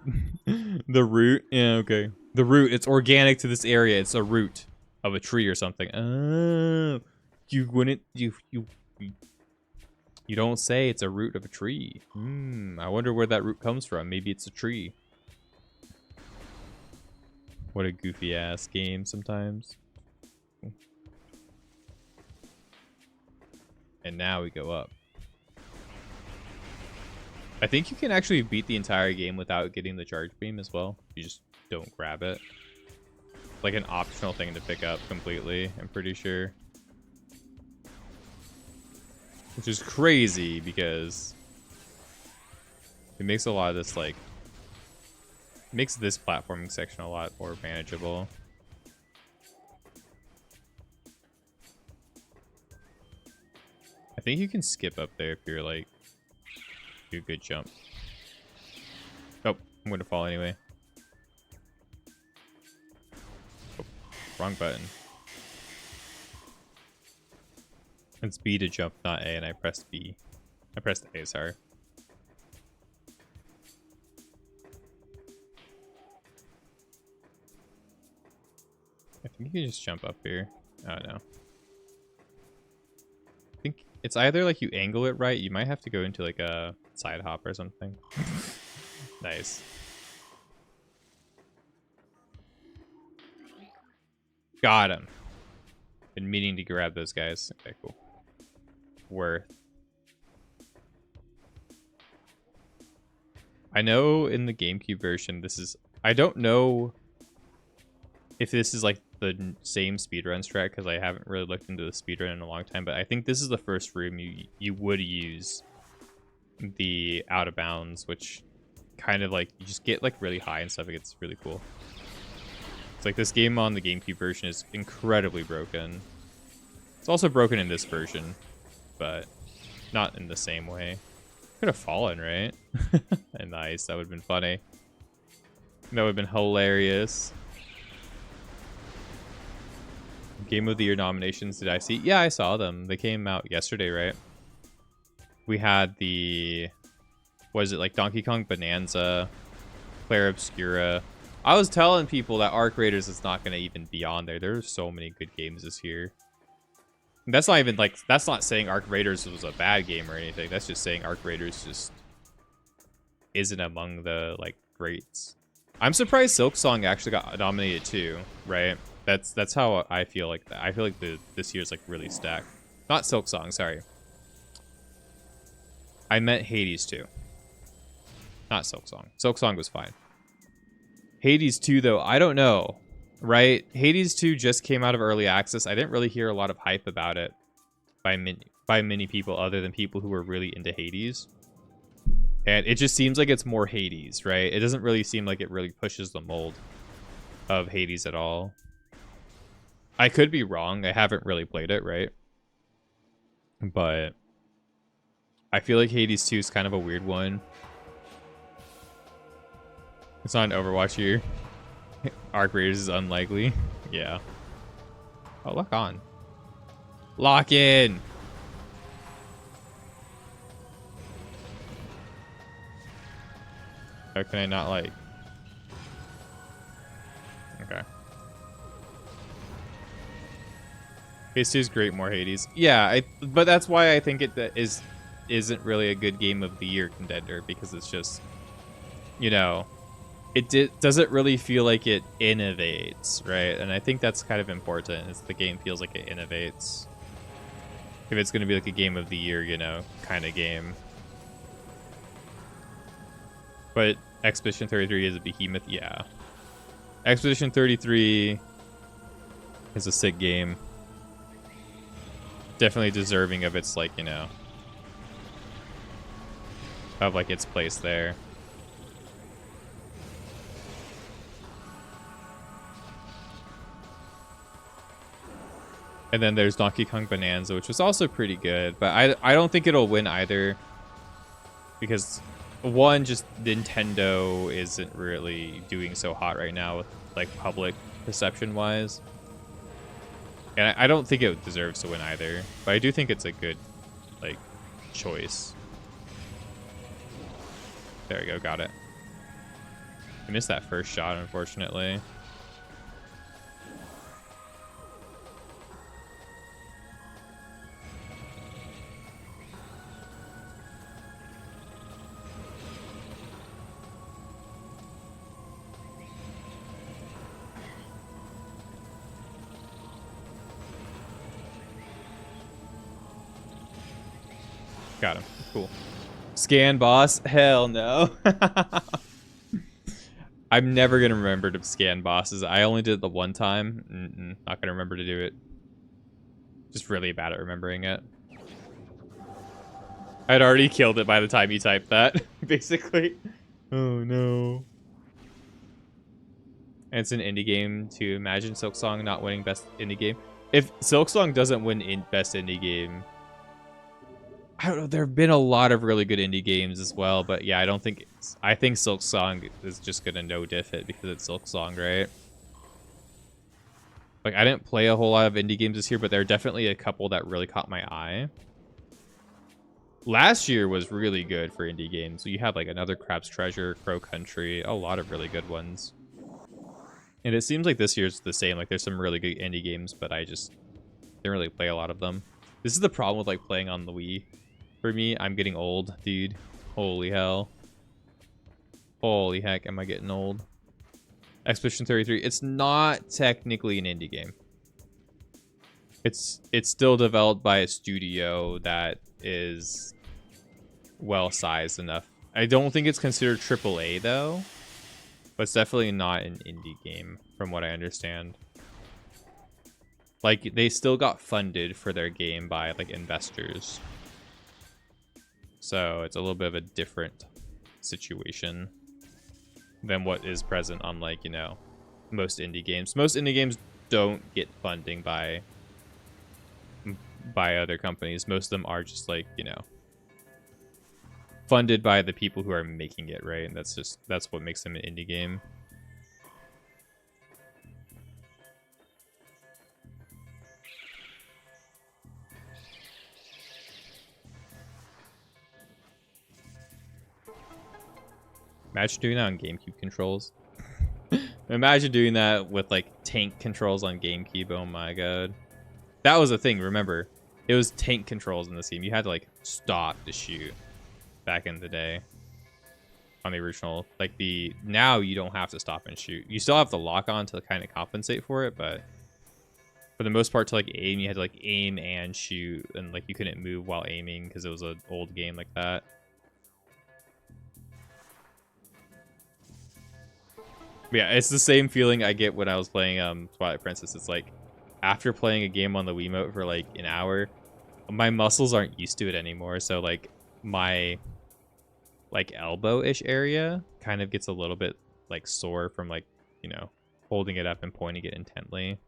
the root? Yeah, okay. The root. It's organic to this area. It's a root of a tree or something. Oh, you wouldn't. You don't say it's a root of a tree. I wonder where that root comes from. Maybe it's a tree. What a goofy ass game sometimes. And now we go up. I think you can actually beat the entire game without getting the charge beam as well. You just don't grab it. Like an optional thing to pick up completely, I'm pretty sure. Which is crazy because it makes a lot of this, like, makes this platforming section a lot more manageable. I think you can skip up there if you're like do a good jump. Oh, I'm gonna fall anyway. Oh, wrong button. It's B to jump, not A, and I pressed B. I pressed A, sorry. I think you can just jump up here. Oh no. I think it's either like you angle it right, you might have to go into like a side hop or something. Nice. Got him. Been meaning to grab those guys. Okay, cool. Worth. I know in the GameCube version, this is... I don't know if this is like the same speedrun strat because I haven't really looked into the speedrun in a long time, but I think this is the first room you would use the out of bounds, which kind of like you just get like really high and stuff. It's really cool. It's like this game on the GameCube version is incredibly broken. It's also broken in this version, but not in the same way. Could have fallen, right? Nice, that would have been funny. That would have been hilarious. Game of the Year nominations did I see? Yeah, I saw them. They came out yesterday, right? We had the... Was it like Donkey Kong Bonanza, Clair Obscura? I was telling people that Arc Raiders is not going to even be on there. There's so many good games this year. And that's not even like... That's not saying Arc Raiders was a bad game or anything. That's just saying Arc Raiders just isn't among the like greats. I'm surprised Silk Song actually got nominated too, right? That's how I feel like that. I feel like this year's like really stacked. Not Silk Song, sorry. I meant Hades 2. Not Silk Song. Silk Song was fine. Hades 2 though, I don't know, right? Hades 2 just came out of early access. I didn't really hear a lot of hype about it by many people other than people who were really into Hades. And it just seems like it's more Hades, right? It doesn't really seem like it really pushes the mold of Hades at all. I could be wrong. I haven't really played it, right? But I feel like Hades 2 is kind of a weird one. It's not an Overwatch year. Arc Raiders is unlikely. Yeah. Oh, lock on. Lock in! How can I not like... Okay. Hades 2 is great, more Hades. Yeah, but that's why I think it isn't really a good game of the year contender, because it's just, you know, doesn't really feel like it innovates, right? And I think that's kind of important, is the game feels like it innovates. If it's going to be like a game of the year, you know, kind of game. But Expedition 33 is a behemoth, yeah. Expedition 33 is a sick game. Definitely deserving of its, like, you know, of like its place there. And then there's Donkey Kong Bonanza, which was also pretty good, but I don't think it'll win either, because one, just Nintendo isn't really doing so hot right now with like public perception wise, and I don't think it deserves to win either, but I do think it's a good like choice. There we go, got it. I missed that first shot, unfortunately. Got him. Cool. Scan boss? Hell no. I'm never going to remember to scan bosses. I only did it the one time. Not going to remember to do it. Just really bad at remembering it. I'd already killed it by the time you typed that, basically. Oh no. And it's an indie game to imagine Silksong not winning best indie game. If Silksong doesn't win best indie game, I don't know. There have been a lot of really good indie games as well, but yeah, I don't think I think Silksong is just gonna no diff it because it's Silksong, right? Like, I didn't play a whole lot of indie games this year, but there are definitely a couple that really caught my eye. Last year was really good for indie games. So you had like Another Crab's Treasure, Crow Country, a lot of really good ones. And it seems like this year's the same. Like, there's some really good indie games, but I just didn't really play a lot of them. This is the problem with like playing on the Wii. For me, I'm getting old, dude. Holy hell. Holy heck, am I getting old. Expedition 33. It's not technically an indie game. It's still developed by a studio that is well-sized enough. I don't think it's considered AAA, though. But it's definitely not an indie game, from what I understand. Like, they still got funded for their game by, like, investors. So it's a little bit of a different situation than what is present on, like, you know, most indie games. Most indie games don't get funding by other companies. Most of them are just, like, you know, funded by the people who are making it, right? And that's what makes them an indie game. Imagine doing that on GameCube controls. Imagine doing that with like tank controls on GameCube. Oh my god. That was a thing, remember. It was tank controls in this game. You had to like stop to shoot back in the day. On the original. Like the now you don't have to stop and shoot. You still have the lock on to kind of compensate for it, but for the most part to like aim, you had to like aim and shoot, and like you couldn't move while aiming because it was an old game like that. Yeah, it's the same feeling I get when I was playing Twilight Princess. It's like after playing a game on the Wiimote for like an hour, my muscles aren't used to it anymore. So like my like elbow-ish area kind of gets a little bit like sore from like, you know, holding it up and pointing it intently.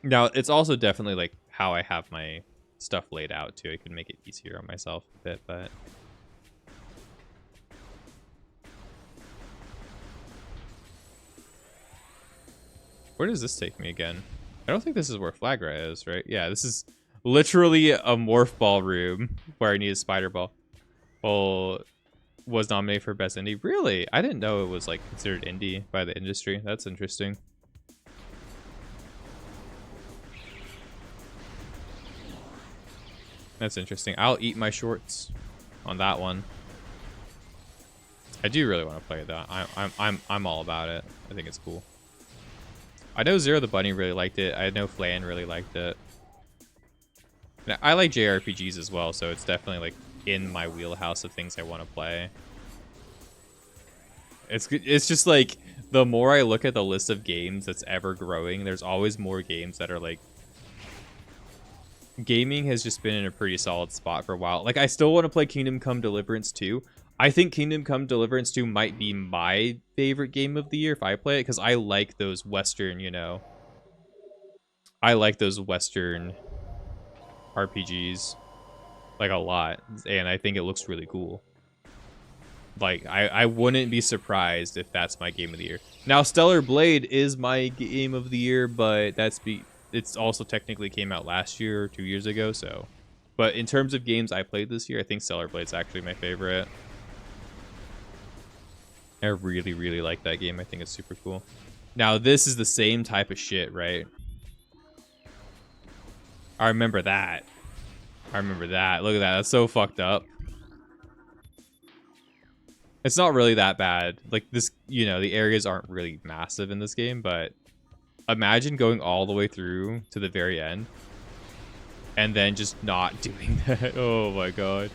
Now, it's also definitely like how I have my stuff laid out too. I could make it easier on myself a bit, but where does this take me again? I don't think this is where Flagra is, right? Yeah, this is literally a morph ball room where I need a spider ball. Well, was nominated for best indie. Really? I didn't know it was like considered indie by the industry. That's interesting. That's interesting. I'll eat my shorts on that one. I do really want to play it though. I'm all about it. I think it's cool. I know Zero the Bunny really liked it. I know Flan really liked it. And I like JRPGs as well, so it's definitely like in my wheelhouse of things I want to play. It's just like the more I look at the list of games that's ever growing, there's always more games that are like gaming has just been in a pretty solid spot for a while. Like I still want to play Kingdom Come Deliverance 2. I think Kingdom Come Deliverance 2 might be my favorite game of the year if I play it, because I like those Western, you know. I like those Western RPGs like a lot, and I think it looks really cool. Like I wouldn't be surprised if that's my game of the year. Now Stellar Blade is my game of the year, but it's also technically came out last year or 2 years ago, so. But in terms of games I played this year, I think Stellar Blade's actually my favorite. I really, really like that game. I think it's super cool. Now, this is the same type of shit, right? I remember that. I remember that. Look at that. That's so fucked up. It's not really that bad. Like, this, you know, the areas aren't really massive in this game, but imagine going all the way through to the very end and then just not doing that. Oh my god.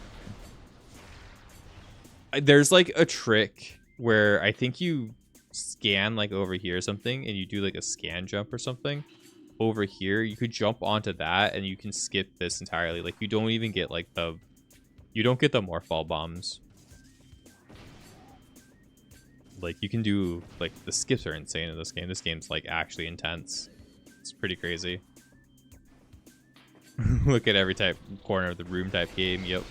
There's like a trick where I think you scan like over here or something, and you do like a scan jump or something over here. You could jump onto that and you can skip this entirely. Like you don't even get like you don't get the morph ball bombs. Like you can do like the skips are insane in this game. This game's like actually intense. It's pretty crazy. Look at every type corner of the room type game. Yep.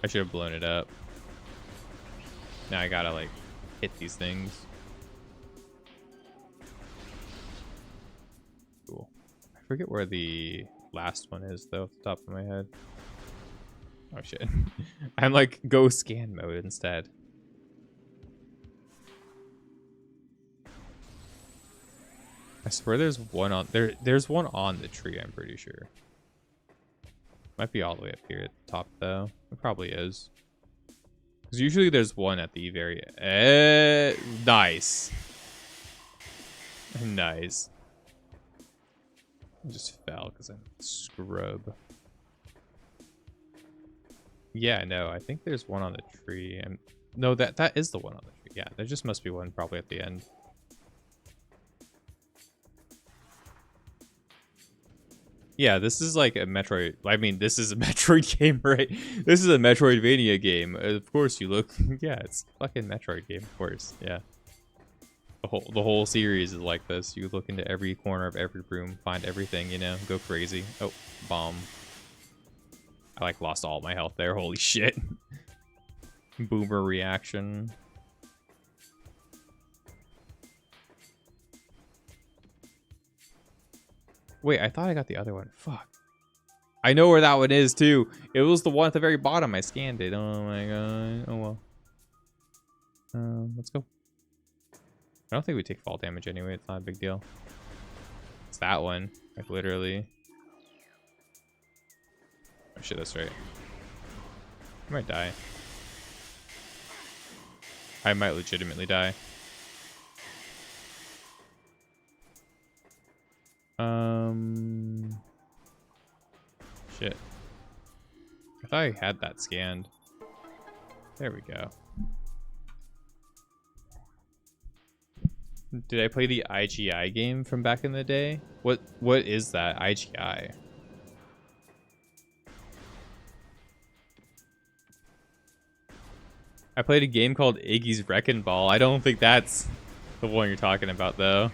I should have blown it up. Now I gotta like hit these things. Cool. I forget where the last one is though, off the top of my head. Oh shit. I'm like go scan mode instead. I swear there's one on there's one on the tree, I'm pretty sure. Might be all the way up here at the top though. It probably is. Because usually there's one at the very nice. Nice. I just fell because I'm a scrub. Yeah, no, I think there's one on the tree. No, that is the one on the tree. Yeah, there just must be one probably at the end. Yeah, this is like a Metroid. I mean, this is a Metroid game, right? This is a Metroidvania game. Of course, you look. Yeah, it's a fucking Metroid game, of course. Yeah. The whole series is like this. You look into every corner of every room, find everything, you know, go crazy. Oh, bomb. I like lost all my health there. Holy shit. Boomer reaction. Wait, I thought I got the other one. Fuck. I know where that one is too. It was the one at the very bottom. I scanned it. Oh my god. Oh well. Let's go. I don't think we take fall damage anyway. It's not a big deal. It's that one. Like literally. Oh shit, that's right. I might die. I might legitimately die. Shit. I thought I had that scanned. There we go. Did I play the IGI game from back in the day? What is that? IGI? I played a game called Iggy's Wrecking Ball. I don't think that's the one you're talking about, though.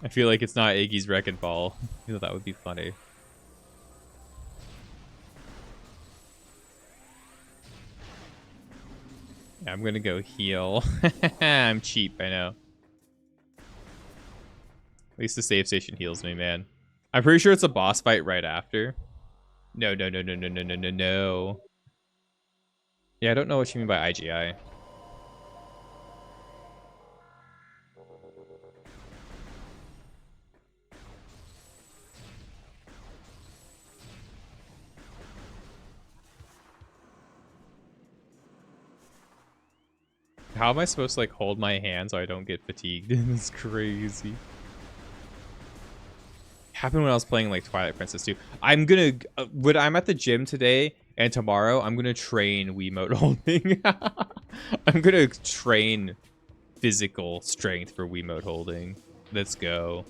I feel like it's not Iggy's Wrecking Ball. You know, that would be funny. Yeah, I'm gonna go heal. I'm cheap, I know. At least the save station heals me, man. I'm pretty sure it's a boss fight right after. No. Yeah, I don't know what you mean by IGI. How am I supposed to like hold my hand so I don't get fatigued? It's crazy. Happened when I was playing like Twilight Princess too. I'm gonna when I'm at the gym today and tomorrow, I'm gonna train Wiimote holding. I'm gonna train physical strength for Wiimote holding. Let's go.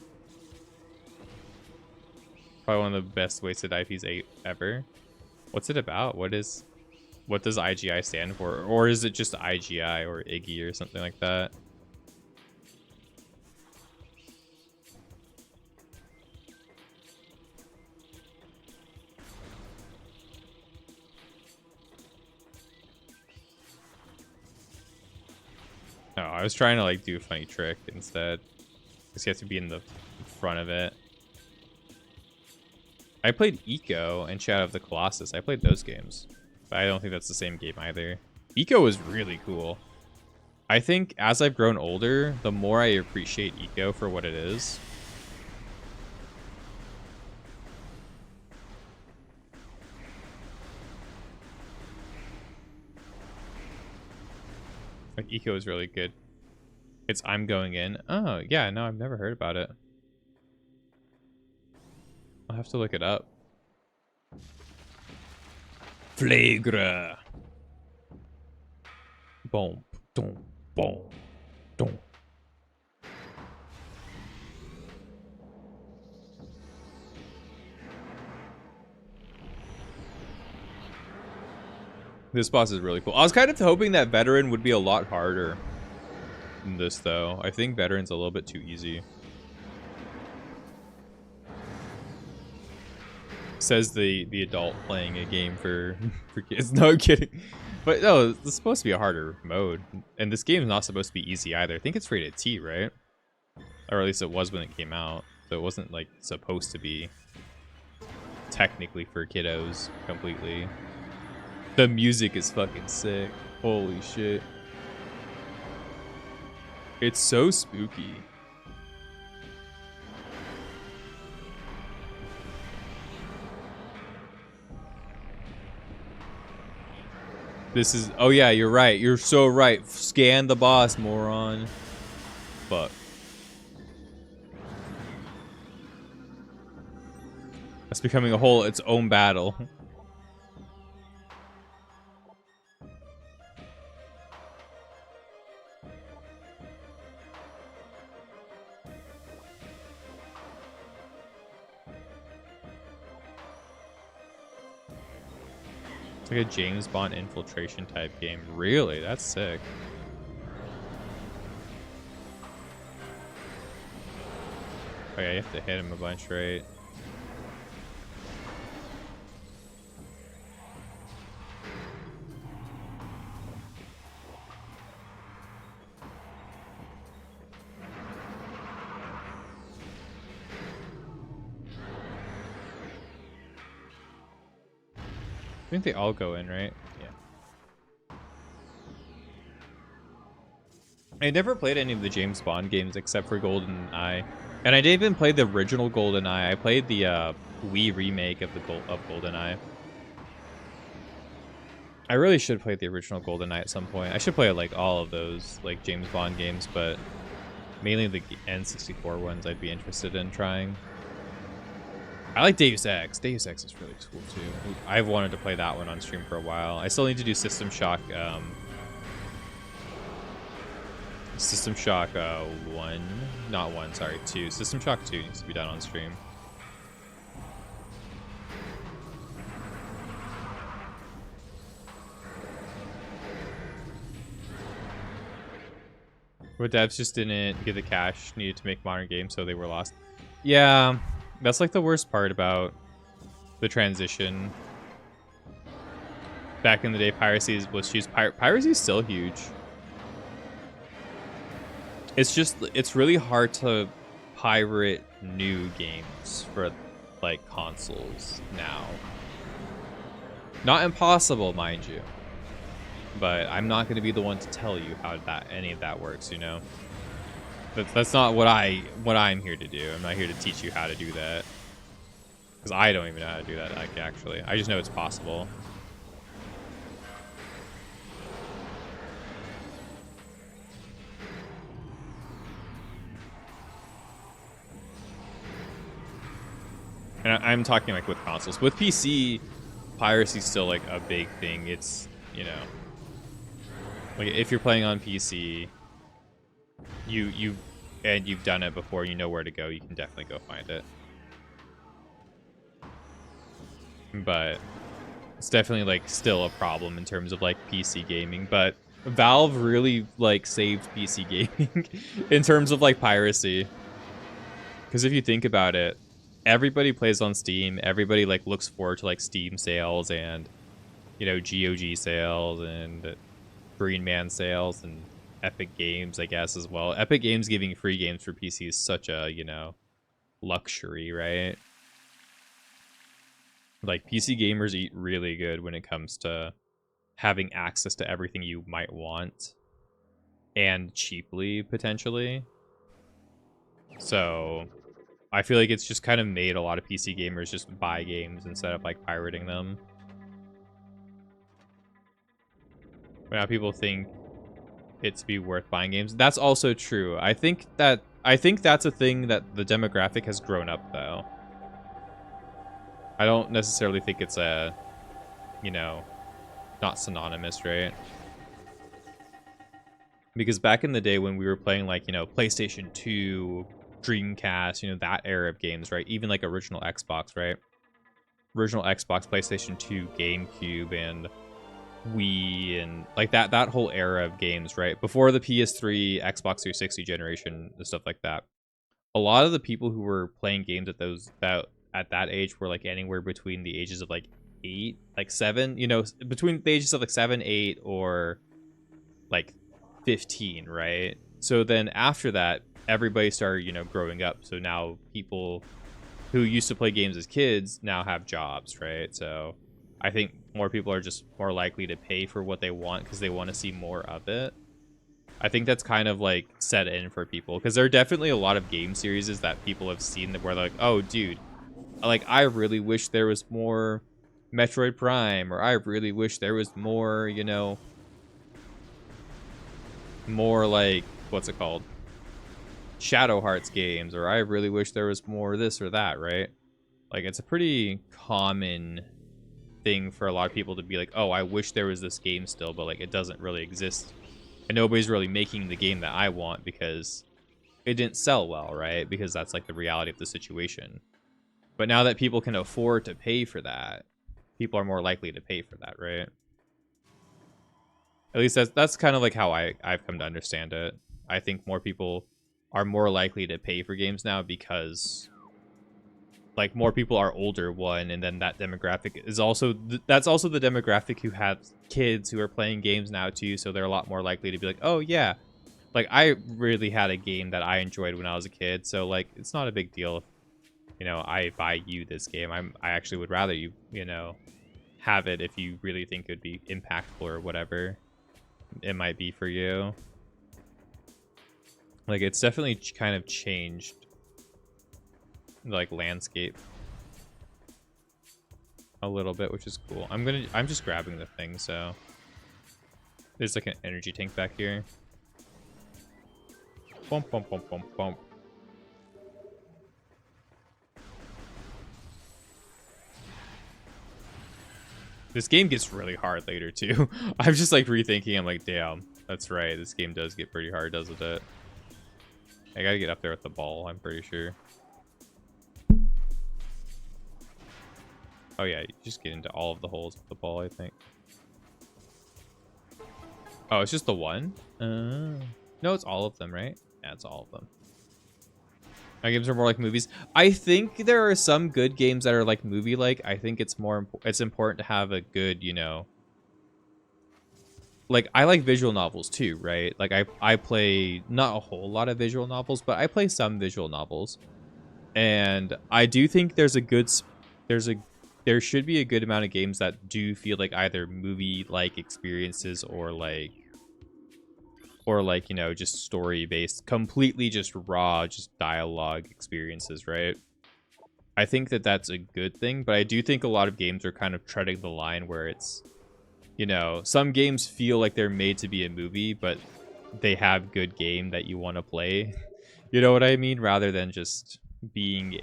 Probably one of the best wasted IPs ever. What's it about? What does IGI stand for? Or is it just IGI or Iggy or something like that? No, I was trying to like do a funny trick instead. Because you have to be in the front of it. I played Eco and Shadow of the Colossus. I played those games. But I don't think that's the same game either. Eco was really cool. I think as I've grown older, the more I appreciate Eco for what it is. Like, Eco is really good. It's I'm Going In. Oh, yeah, no, I've never heard about it. I'll have to look it up. Flagra. Boom, boom, boom, boom. This boss is really cool. I was kind of hoping that Veteran would be a lot harder than this, though. I think Veteran's a little bit too easy. Says the adult playing a game for kids. No, I'm kidding. But no, it's supposed to be a harder mode. And this game is not supposed to be easy either. I think it's rated T, right? Or at least it was when it came out. So it wasn't like supposed to be technically for kiddos completely. The music is fucking sick. Holy shit. It's so spooky. This is... Oh, yeah, you're right. You're so right. Scan the boss, moron. Fuck. That's becoming its own battle. It's like a James Bond infiltration type game. Really? That's sick. Oh yeah, you have to hit him a bunch, right? I think they all go in, right? Yeah. I never played any of the James Bond games except for GoldenEye. And I didn't even play the original GoldenEye. I played the Wii remake of GoldenEye. I really should play the original GoldenEye at some point. I should play like all of those like James Bond games, but mainly the N64 ones I'd be interested in trying. I like Deus Ex. Deus Ex is really cool too. I've wanted to play that one on stream for a while. I still need to do System Shock. System Shock 1, not 1, sorry, 2. System Shock 2 needs to be done on stream. But devs just didn't get the cash needed to make modern games, so they were lost. Yeah, that's like the worst part about the transition. Back in the day, piracy was huge. Piracy is still huge. It's really hard to pirate new games for like consoles now. Not impossible, mind you. But I'm not going to be the one to tell you how any of that works, you know. That's not what I'm here to do. I'm not here to teach you how to do that. Because I don't even know how to do that, like, actually. I just know it's possible. And I'm talking like with consoles. With PC, piracy's still like a big thing. It's, you know, like if you're playing on PC, you've done it before, you know where to go, you can definitely go find it. But it's definitely like still a problem in terms of like PC gaming. But Valve really like saved PC gaming in terms of like piracy. Because if you think about it, everybody plays on Steam. Everybody like looks forward to like Steam sales and, you know, GOG sales and Green Man sales and Epic Games, I guess, as well. Epic Games giving free games for PC is such a, you know, luxury, right? Like PC gamers eat really good when it comes to having access to everything you might want and cheaply potentially. So I feel like it's just kind of made a lot of PC gamers just buy games instead of like pirating them. But now people think it to be worth buying games. That's also true. I think that's a thing that the demographic has grown up though. I don't necessarily think it's a, you know, not synonymous, right? Because back in the day when we were playing like, you know, PlayStation 2, Dreamcast, you know, that era of games, right? Even like original Xbox, right? Original Xbox, PlayStation 2, GameCube, and Wii, and like that whole era of games, right? Before the PS3, Xbox 360 generation and stuff like that. A lot of the people who were playing games at that age were like anywhere between the ages of like 8, like 7, you know, between the ages of like 7, 8, or like 15, right? So then after that, everybody started, you know, growing up. So now people who used to play games as kids now have jobs, right? So I think more people are just more likely to pay for what they want because they want to see more of it. I think that's kind of like set in for people because there are definitely a lot of game series that people have seen that where they're like, oh, dude, like I really wish there was more Metroid Prime, or I really wish there was more, you know, more like, what's it called? Shadow Hearts games, or I really wish there was more this or that, right? Like it's a pretty common thing for a lot of people to be like, oh, I wish there was this game still, but like it doesn't really exist. And nobody's really making the game that I want because it didn't sell well, right? Because that's like the reality of the situation. But now that people can afford to pay for that, people are more likely to pay for that, right? At least that's kind of like how I've come to understand it. I think more people are more likely to pay for games now because like more people are older, one, and then that demographic is also that's also the demographic who have kids who are playing games now too, so they're a lot more likely to be like, oh yeah, like I really had a game that I enjoyed when I was a kid, so like it's not a big deal if, you know, I buy you this game. I actually would rather you know, have it if you really think it would be impactful or whatever it might be for you. Like, it's definitely kind of changed, like, landscape a little bit, which is cool. I'm just grabbing the thing, so there's like an energy tank back here. Bump, bump, bump, bump, bump. This game gets really hard later too. I'm just like rethinking. I'm like, damn, that's right. This game does get pretty hard, doesn't it? I gotta get up there with the ball, I'm pretty sure. Oh yeah, you just get into all of the holes with the ball, I think. Oh, it's just the one? No, it's all of them, right? Yeah, it's all of them. My games are more like movies. I think there are some good games that are like movie-like. I think it's important to have a good, you know... Like, I like visual novels too, right? Like, I play not a whole lot of visual novels, but I play some visual novels. And I do think there should be a good amount of games that do feel like either movie-like experiences or like, you know, just story-based, completely just raw, just dialogue experiences, right? I think that that's a good thing, but I do think a lot of games are kind of treading the line where it's, you know, some games feel like they're made to be a movie, but they have good game that you want to play. You know what I mean? Rather than just being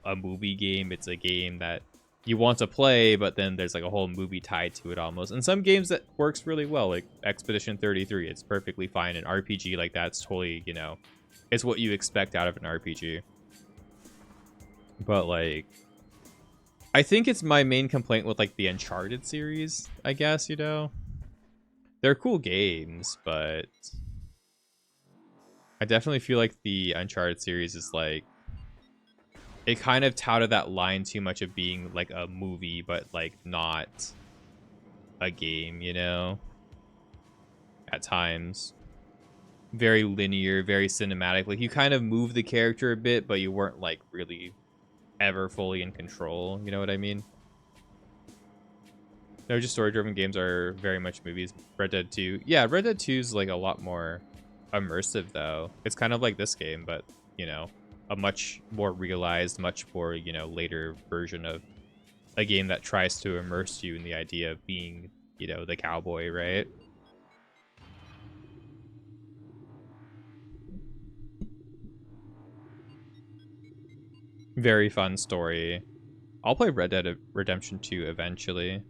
a movie game, it's a game that you want to play, but then there's like a whole movie tied to it almost. And some games that works really well, like Expedition 33, it's perfectly fine. An RPG like that's totally, you know, it's what you expect out of an RPG. But like, I think it's my main complaint with like the Uncharted series, I guess, you know. They're cool games, but I definitely feel like the Uncharted series is like, it kind of touted that line too much of being like a movie, but like not a game, you know? At times. Very linear, very cinematic. Like you kind of move the character a bit, but you weren't like really ever fully in control. You know what I mean? No, just story-driven games are very much movies. Red Dead 2. Yeah, Red Dead 2 is like a lot more immersive though. It's kind of like this game, but you know, a much more realized, much more, you know, later version of a game that tries to immerse you in the idea of being, you know, the cowboy, right? Very fun story. I'll play Red Dead Redemption 2 eventually.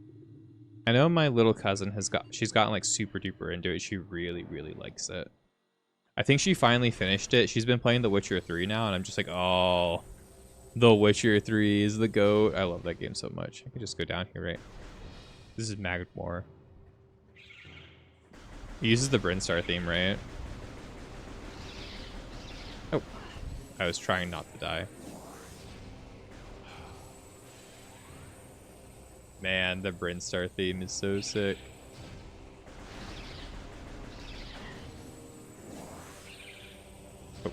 I know my little cousin she's gotten like super duper into it. She really, really likes it. I think she finally finished it. She's been playing The Witcher 3 now, and I'm just like, oh, The Witcher 3 is the GOAT. I love that game so much. I can just go down here, right? This is Magmore. He uses the Brinstar theme, right? Oh, I was trying not to die. Man, the Brinstar theme is so sick. Oh.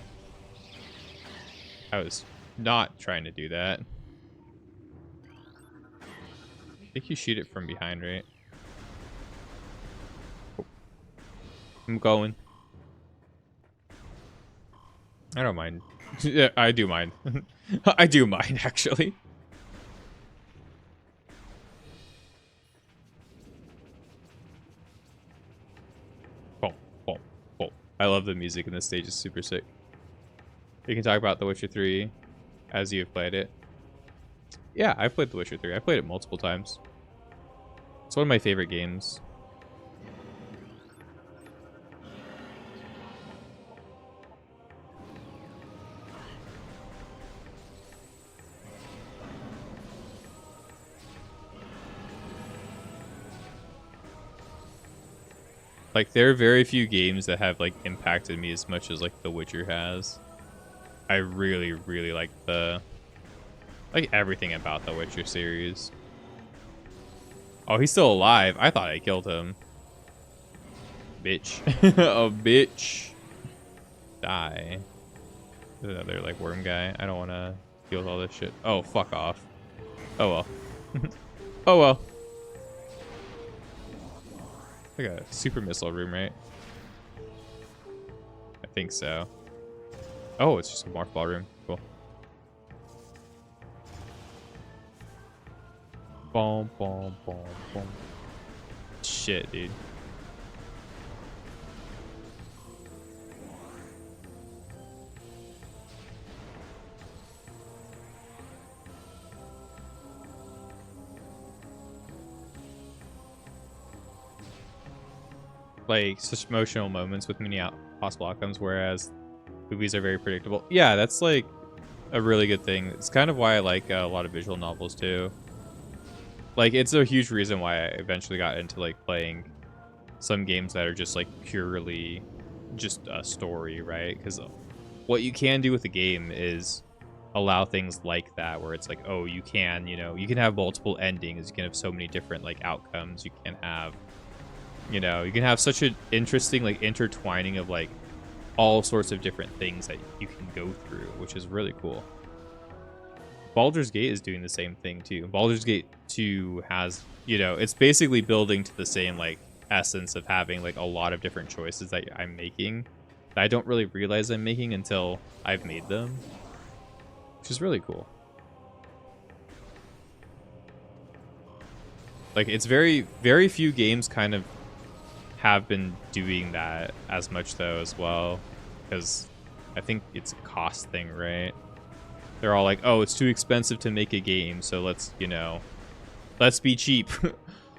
I was not trying to do that. I think you shoot it from behind, right? Oh. I'm going. I don't mind. Yeah, I do mind. I do mind, actually. I love the music in this stage. It's super sick. You can talk about The Witcher 3 as you've played it. Yeah, I've played The Witcher 3. I've played it multiple times. It's one of my favorite games. Like, there are very few games that have, like, impacted me as much as, like, The Witcher has. I really, really like everything about The Witcher series. Oh, he's still alive. I thought I killed him. Bitch. Oh, bitch. Die. There's another, like, worm guy. I don't want to deal with all this shit. Oh, fuck off. Oh, well. Oh, well. Like a super missile room, right? I think so. Oh, it's just a morph ball room. Cool. Boom, boom, boom, boom. Shit, dude. Like, such emotional moments with many possible outcomes, whereas movies are very predictable. Yeah, that's like a really good thing. It's kind of why I like a lot of visual novels too. Like, it's a huge reason why I eventually got into like playing some games that are just like purely just a story, right? Because what you can do with the game is allow things like that, where it's like, oh, you can, you can have multiple endings, you can have so many different like outcomes, you can have, you can have such an interesting like intertwining of like all sorts of different things that you can go through, which is really cool. Baldur's Gate is doing the same thing too. Baldur's Gate 2 has, it's basically building to the same like essence of having like a lot of different choices that I'm making that I don't really realize I'm making until I've made them, which is really cool. Like, it's very, very few games kind of have been doing that as much though as well, because I think it's a cost thing, right? They're all like, oh, it's too expensive to make a game, so let's let's be cheap.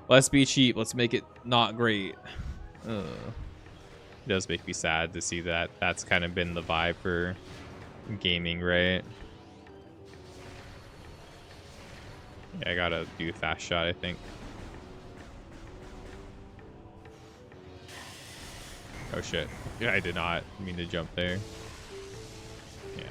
Let's be cheap, let's make it not great. It does make me sad to see that that's kind of been the vibe for gaming, right? Yeah, I gotta do a fast shot, I think. Oh shit. Yeah, I did not mean to jump there. Yeah.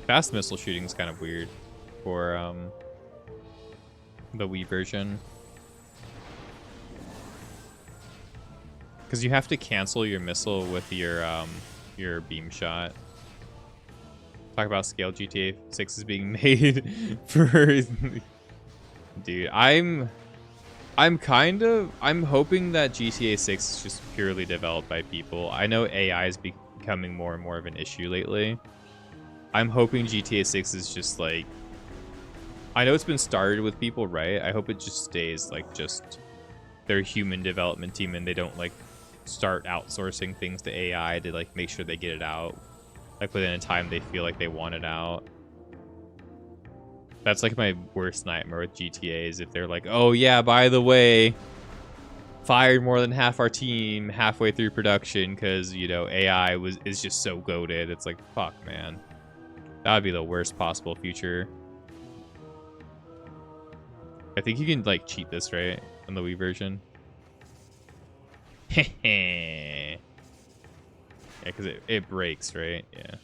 Fast missile shooting is kind of weird for the Wii version. Because you have to cancel your missile with your beam shot. Talk about scale. GTA 6 is being made for... Dude, I'm hoping that GTA 6 is just purely developed by people. I know AI is becoming more and more of an issue lately. I'm hoping GTA 6 is just like, I know it's been started with people, right? I hope it just stays like just their human development team, and they don't like start outsourcing things to AI to like make sure they get it out like within a time they feel like they want it out. That's like my worst nightmare with GTA, is if they're like, oh yeah, by the way, fired more than half our team halfway through production because, AI is just so goated. It's like, fuck, man. That would be the worst possible future. I think you can like cheat this, right? On the Wii version. Yeah, because it breaks, right? Yeah.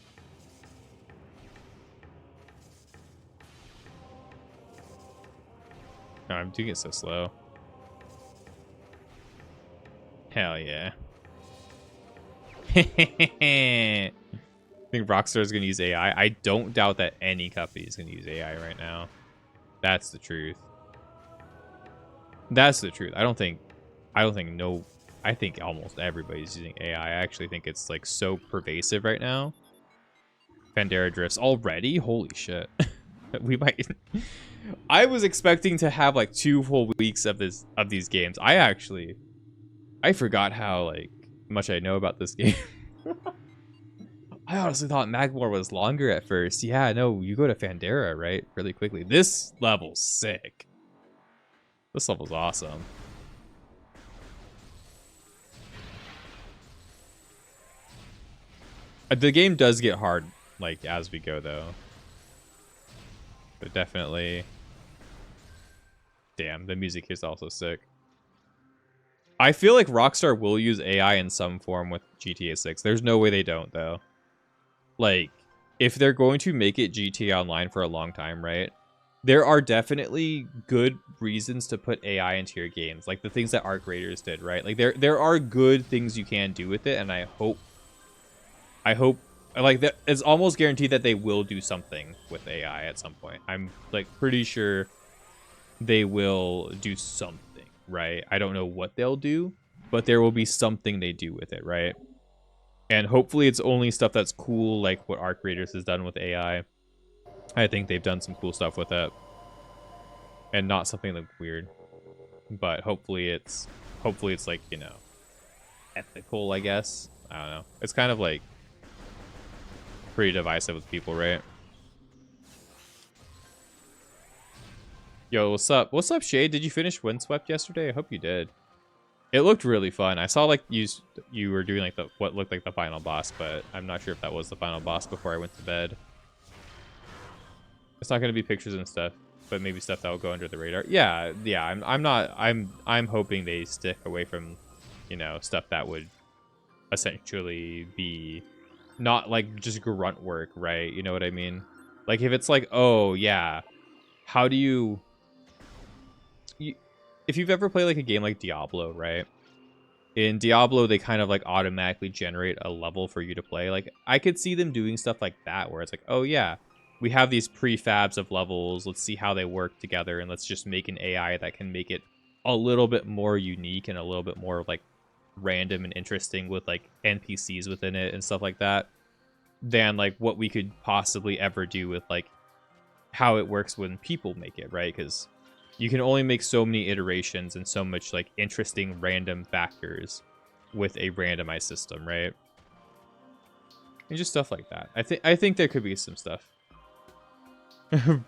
No, I'm doing it so slow. Hell yeah. I think Rockstar is going to use AI. I don't doubt that any company is going to use AI right now. That's the truth. That's the truth. I think almost everybody's using AI. I actually think it's like so pervasive right now. Pandera drifts already? Holy shit. We might... I was expecting to have like 2 full weeks of these games. I forgot how like much I know about this game. I honestly thought Magmore was longer at first. Yeah, no, you go to Fandera, right? Really quickly. This level's sick. This level's awesome. The game does get hard, like, as we go, though. But definitely... Damn, the music is also sick. I feel like Rockstar will use AI in some form with GTA 6. There's no way they don't, though. Like, if they're going to make it GTA Online for a long time, right? There are definitely good reasons to put AI into your games, like the things that Art Graders did, right? Like there are good things you can do with it, and I hope Like that, it's almost guaranteed that they will do something with AI at some point. I'm like pretty sure they will do something, right? I don't know what they'll do, but there will be something they do with it, right? And hopefully it's only stuff that's cool, like what Arc Raiders has done with AI. I think they've done some cool stuff with it, and not something like weird. But hopefully it's like, you know, ethical, I guess. I don't know. It's kind of like pretty divisive with people, right? Yo, what's up? What's up, Shade? Did you finish Windswept yesterday? I hope you did. It looked really fun. I saw like you were doing like what looked like the final boss, but I'm not sure if that was the final boss before I went to bed. It's not going to be pictures and stuff, but maybe stuff that will go under the radar. Yeah. I'm hoping they stick away from, you know, stuff that would essentially be not like just grunt work, right? You know what I mean? Like if it's like, oh yeah, how do you if you've ever played like a game like Diablo, right? In Diablo, they kind of like automatically generate a level for you to play. Like I could see them doing stuff like that where it's like, oh yeah, we have these prefabs of levels. Let's see how they work together, and let's just make an AI that can make it a little bit more unique and a little bit more like random and interesting with like NPCs within it and stuff like that than like what we could possibly ever do with like how it works when people make it, right? Because you can only make so many iterations and so much like interesting random factors with a randomized system, right? And just stuff like that. I think there could be some stuff.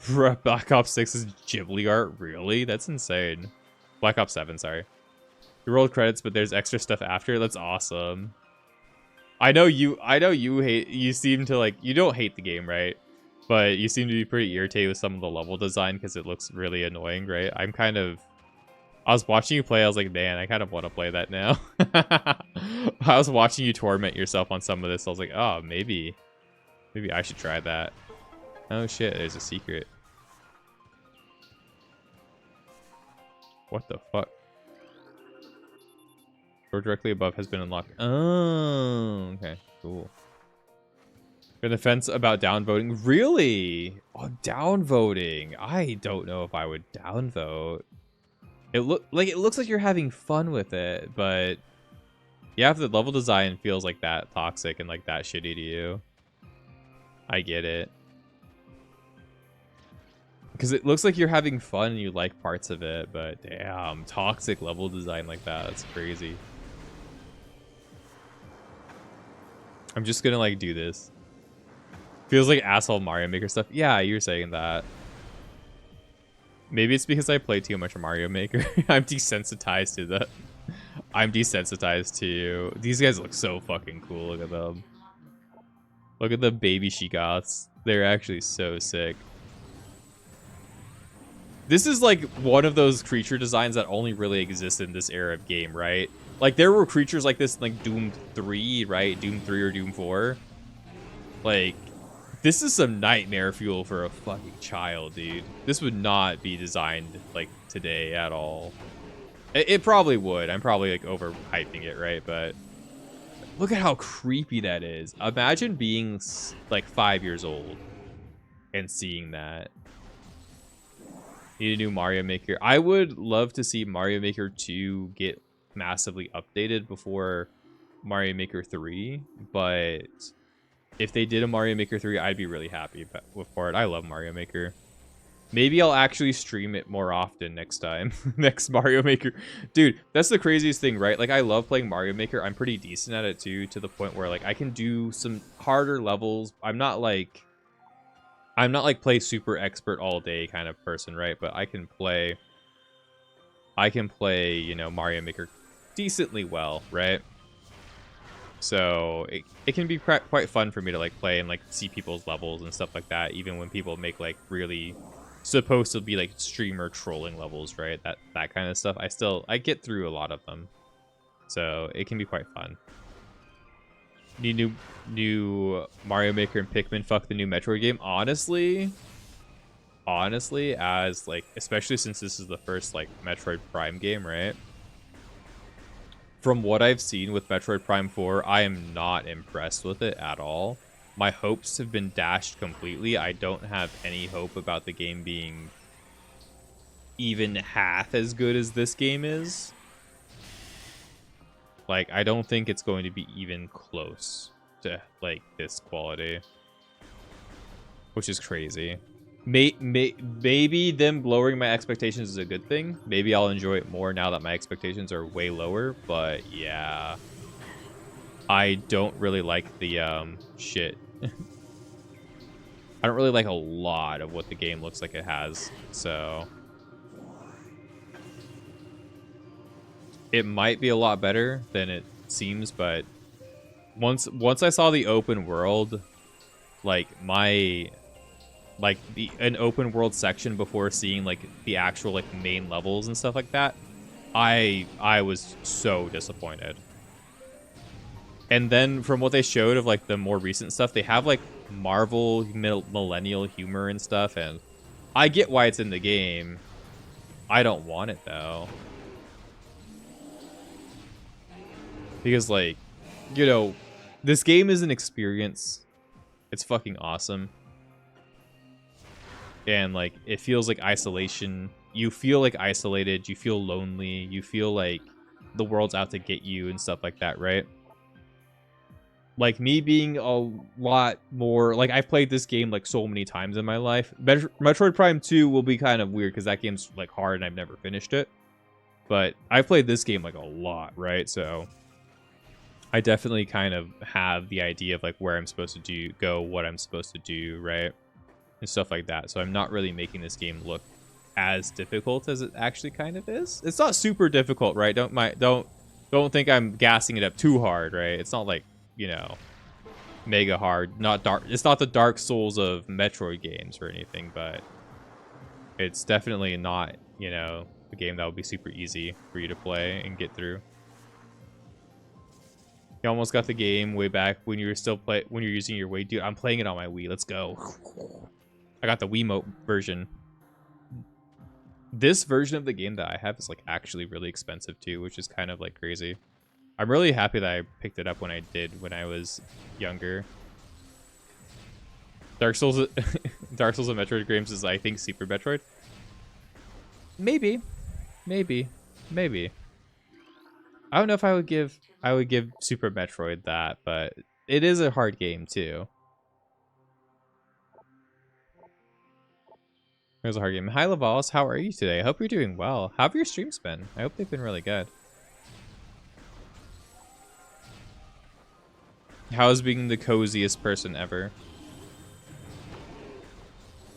Black Ops 6 is Ghibli art, really? That's insane. Black Ops 7, sorry. You rolled credits, but there's extra stuff after. That's awesome. I know you hate, you seem to like, you don't hate the game, right? But you seem to be pretty irritated with some of the level design because it looks really annoying, right? I was watching you play, I was like, man, I kind of want to play that now. I was watching you torment yourself on some of this. I was like, oh, maybe I should try that. Oh shit, there's a secret. What the fuck? Door directly above has been unlocked. Oh, okay, cool. An offense about downvoting? Really? Oh, downvoting. I don't know if I would downvote. It looks like you're having fun with it, but yeah, if the level design feels like that toxic and like that shitty to you, I get it. Because it looks like you're having fun and you like parts of it, but damn, toxic level design like that, that's crazy. I'm just gonna like do this. Feels like asshole Mario Maker stuff. Yeah, you're saying that. Maybe it's because I play too much Mario Maker. I'm desensitized to that. I'm desensitized to... These guys look so fucking cool. Look at them. Look at the baby Shigoths. They're actually so sick. This is like one of those creature designs that only really exist in this era of game, right? Like there were creatures like this in like Doom 3, right? Doom 3 or Doom 4. Like... This is some nightmare fuel for a fucking child, dude. This would not be designed, like, today at all. It probably would. I'm probably, like, overhyping it, right? But look at how creepy that is. Imagine being, like, 5 years old and seeing that. Need a new Mario Maker. I would love to see Mario Maker 2 get massively updated before Mario Maker 3, but... If they did a Mario Maker 3, I'd be really happy for it. I love Mario Maker. Maybe I'll actually stream it more often next time. Next Mario Maker. Dude, that's the craziest thing, right? Like, I love playing Mario Maker. I'm pretty decent at it, too, to the point where, like, I can do some harder levels. I'm not, like, play super expert all day kind of person, right? But I can play, you know, Mario Maker decently well, right? So it can be quite fun for me to like play and like see people's levels and stuff like that, even when people make like really supposed to be like streamer trolling levels, right? That kind of stuff. I get through a lot of them, so it can be quite fun. New Mario Maker and Pikmin. Fuck the new Metroid game. Honestly, as like, especially since this is the first like Metroid Prime game, right? From what I've seen with Metroid Prime 4, I am not impressed with it at all. my hopes have been dashed completely. I don't have any hope about the game being even half as good as this game is. Like, I don't think it's going to be even close to, like, this quality. Which is crazy. Maybe them lowering my expectations is a good thing. Maybe I'll enjoy it more now that my expectations are way lower. But, yeah. I don't really like the, shit. I don't really like a lot of what the game looks like it has. So... it might be a lot better than it seems, but once I saw the open world, like an open world section before seeing like the actual like main levels and stuff like that, I was so disappointed. And then from what they showed of like the more recent stuff, they have like Marvel millennial humor and stuff, and I get why it's in the game. I don't want it though. Because, like, you know, this game is an experience. It's fucking awesome. And, like, it feels like isolation. You feel, like, isolated. You feel lonely. You feel like the world's out to get you and stuff like that, right? Like, me being a lot more... like, I've played this game, like, so many times in my life. Metroid Prime 2 will be kind of weird because that game's, like, hard and I've never finished it. But I've played this game, like, a lot, right? So... I definitely kind of have the idea of like where I'm supposed to go, what I'm supposed to do, right? And stuff like that. So I'm not really making this game look as difficult as it actually kind of is. It's not super difficult, right? Don't think I'm gassing it up too hard, right? It's not like, you know, mega hard, not dark. It's not the Dark Souls of Metroid games or anything, but it's definitely not, you know, a game that would be super easy for you to play and get through. You almost got the game way back when you were when you're using your Wii. Dude, I'm playing it on my Wii. Let's go. I got the Wiimote version. This version of the game that I have is like actually really expensive too, which is kind of like crazy. I'm really happy that I picked it up when I did when I was younger. Dark Souls and Metroid games is I think Super Metroid. Maybe. I don't know if I would give Super Metroid that, but it is a hard game too. It was a hard game. Hi Lavalis, how are you today? I hope you're doing well. How have your streams been? I hope they've been really good. How's being the coziest person ever?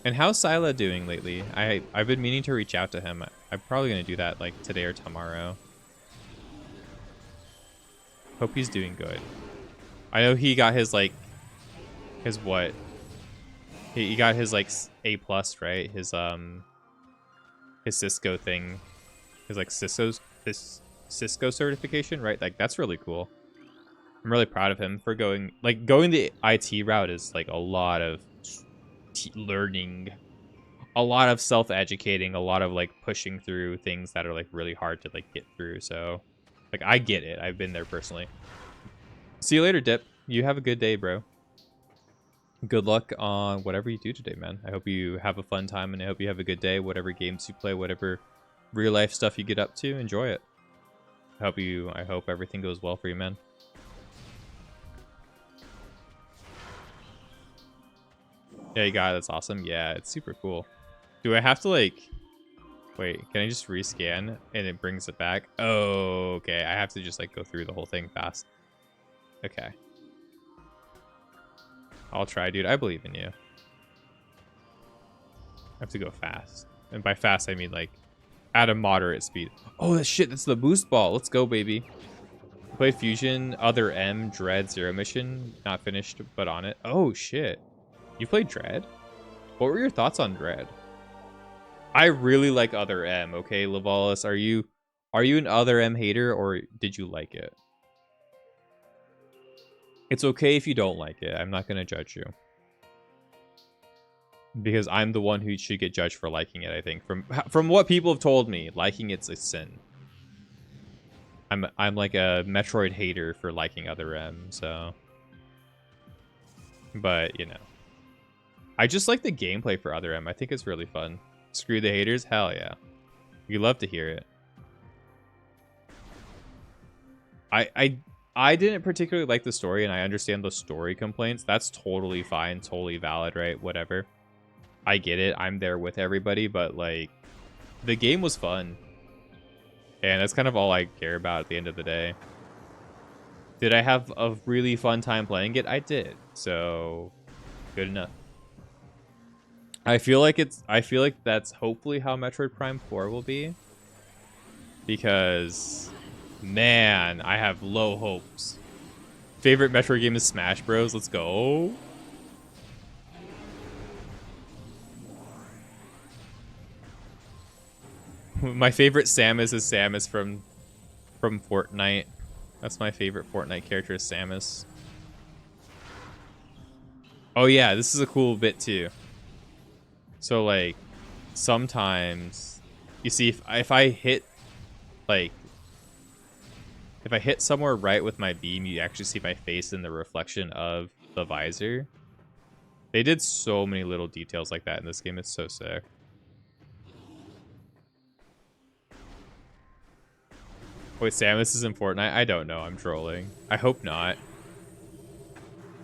And how's Sila doing lately? I've been meaning to reach out to him. I'm probably gonna do that like today or tomorrow. Hope he's doing good. I know he got his like his what? He got his like A+, right? His Cisco thing. His like Cisco certification, right? Like that's really cool. I'm really proud of him for going the IT route is like a lot of learning, a lot of self-educating, a lot of like pushing through things that are like really hard to like get through. So like I get it. I've been there personally. See you later, Dip. You have a good day, bro. Good luck on whatever you do today, man. I hope you have a fun time and I hope you have a good day. Whatever games you play, whatever real life stuff you get up to, enjoy it. I hope everything goes well for you, man. Yeah, you got it. That's awesome. Yeah, it's super cool. Do I have to like... wait, can I just rescan and it brings it back? Oh, okay. I have to just like go through the whole thing fast. Okay. I'll try, dude. I believe in you. I have to go fast. And by fast, I mean like at a moderate speed. Oh, shit. That's the boost ball. Let's go, baby. Played Fusion, Other M, Dread, Zero Mission. Not finished, but on it. Oh, shit. You played Dread? What were your thoughts on Dread? I really like Other M, okay, Lavalis? Are you an Other M hater, or did you like it? It's okay if you don't like it. I'm not going to judge you. Because I'm the one who should get judged for liking it, I think. From what people have told me, liking it's a sin. I'm like a Metroid hater for liking Other M, so... But, you know. I just like the gameplay for Other M. I think it's really fun. Screw the haters? Hell yeah. We love to hear it. I didn't particularly like the story, and I understand the story complaints. That's totally fine, totally valid, right? Whatever. I get it. I'm there with everybody, but, like, the game was fun. And that's kind of all I care about at the end of the day. Did I have a really fun time playing it? I did. So, good enough. I feel like that's hopefully how Metroid Prime 4 will be. Because, man, I have low hopes. Favorite Metroid game is Smash Bros. Let's go. My favorite Samus is Samus from Fortnite. That's my favorite Fortnite character, is Samus. Oh yeah, this is a cool bit too. So like, sometimes, you see, if I hit, like, if I hit somewhere right with my beam, you actually see my face in the reflection of the visor. They did so many little details like that in this game. It's so sick. Wait, Samus is in Fortnite? I don't know. I'm trolling. I hope not.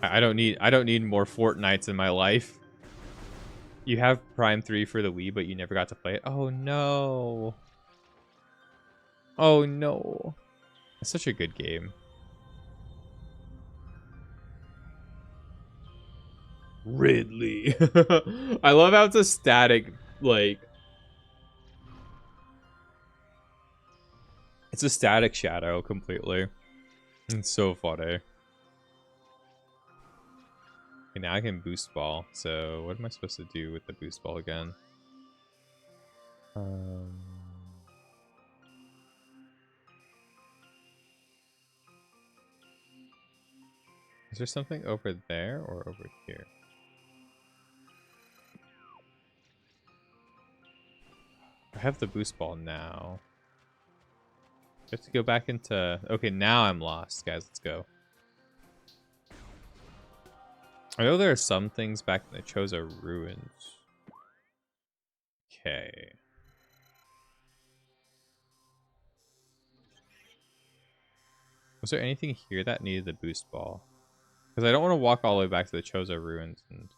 I don't need more Fortnites in my life. You have Prime 3 for the Wii, but you never got to play it. Oh no. Oh no. It's such a good game. Ridley. I love how it's a static, like, it's a static shadow completely. It's so funny. Okay, now I can boost ball. So what am I supposed to do with the boost ball again? Is there something over there or over here? I have the boost ball now. I have to go back into... Okay, now I'm lost, guys. Let's go. I know there are some things back in the Chozo ruins. Okay. Was there anything here that needed the boost ball? Because I don't want to walk all the way back to the Chozo ruins and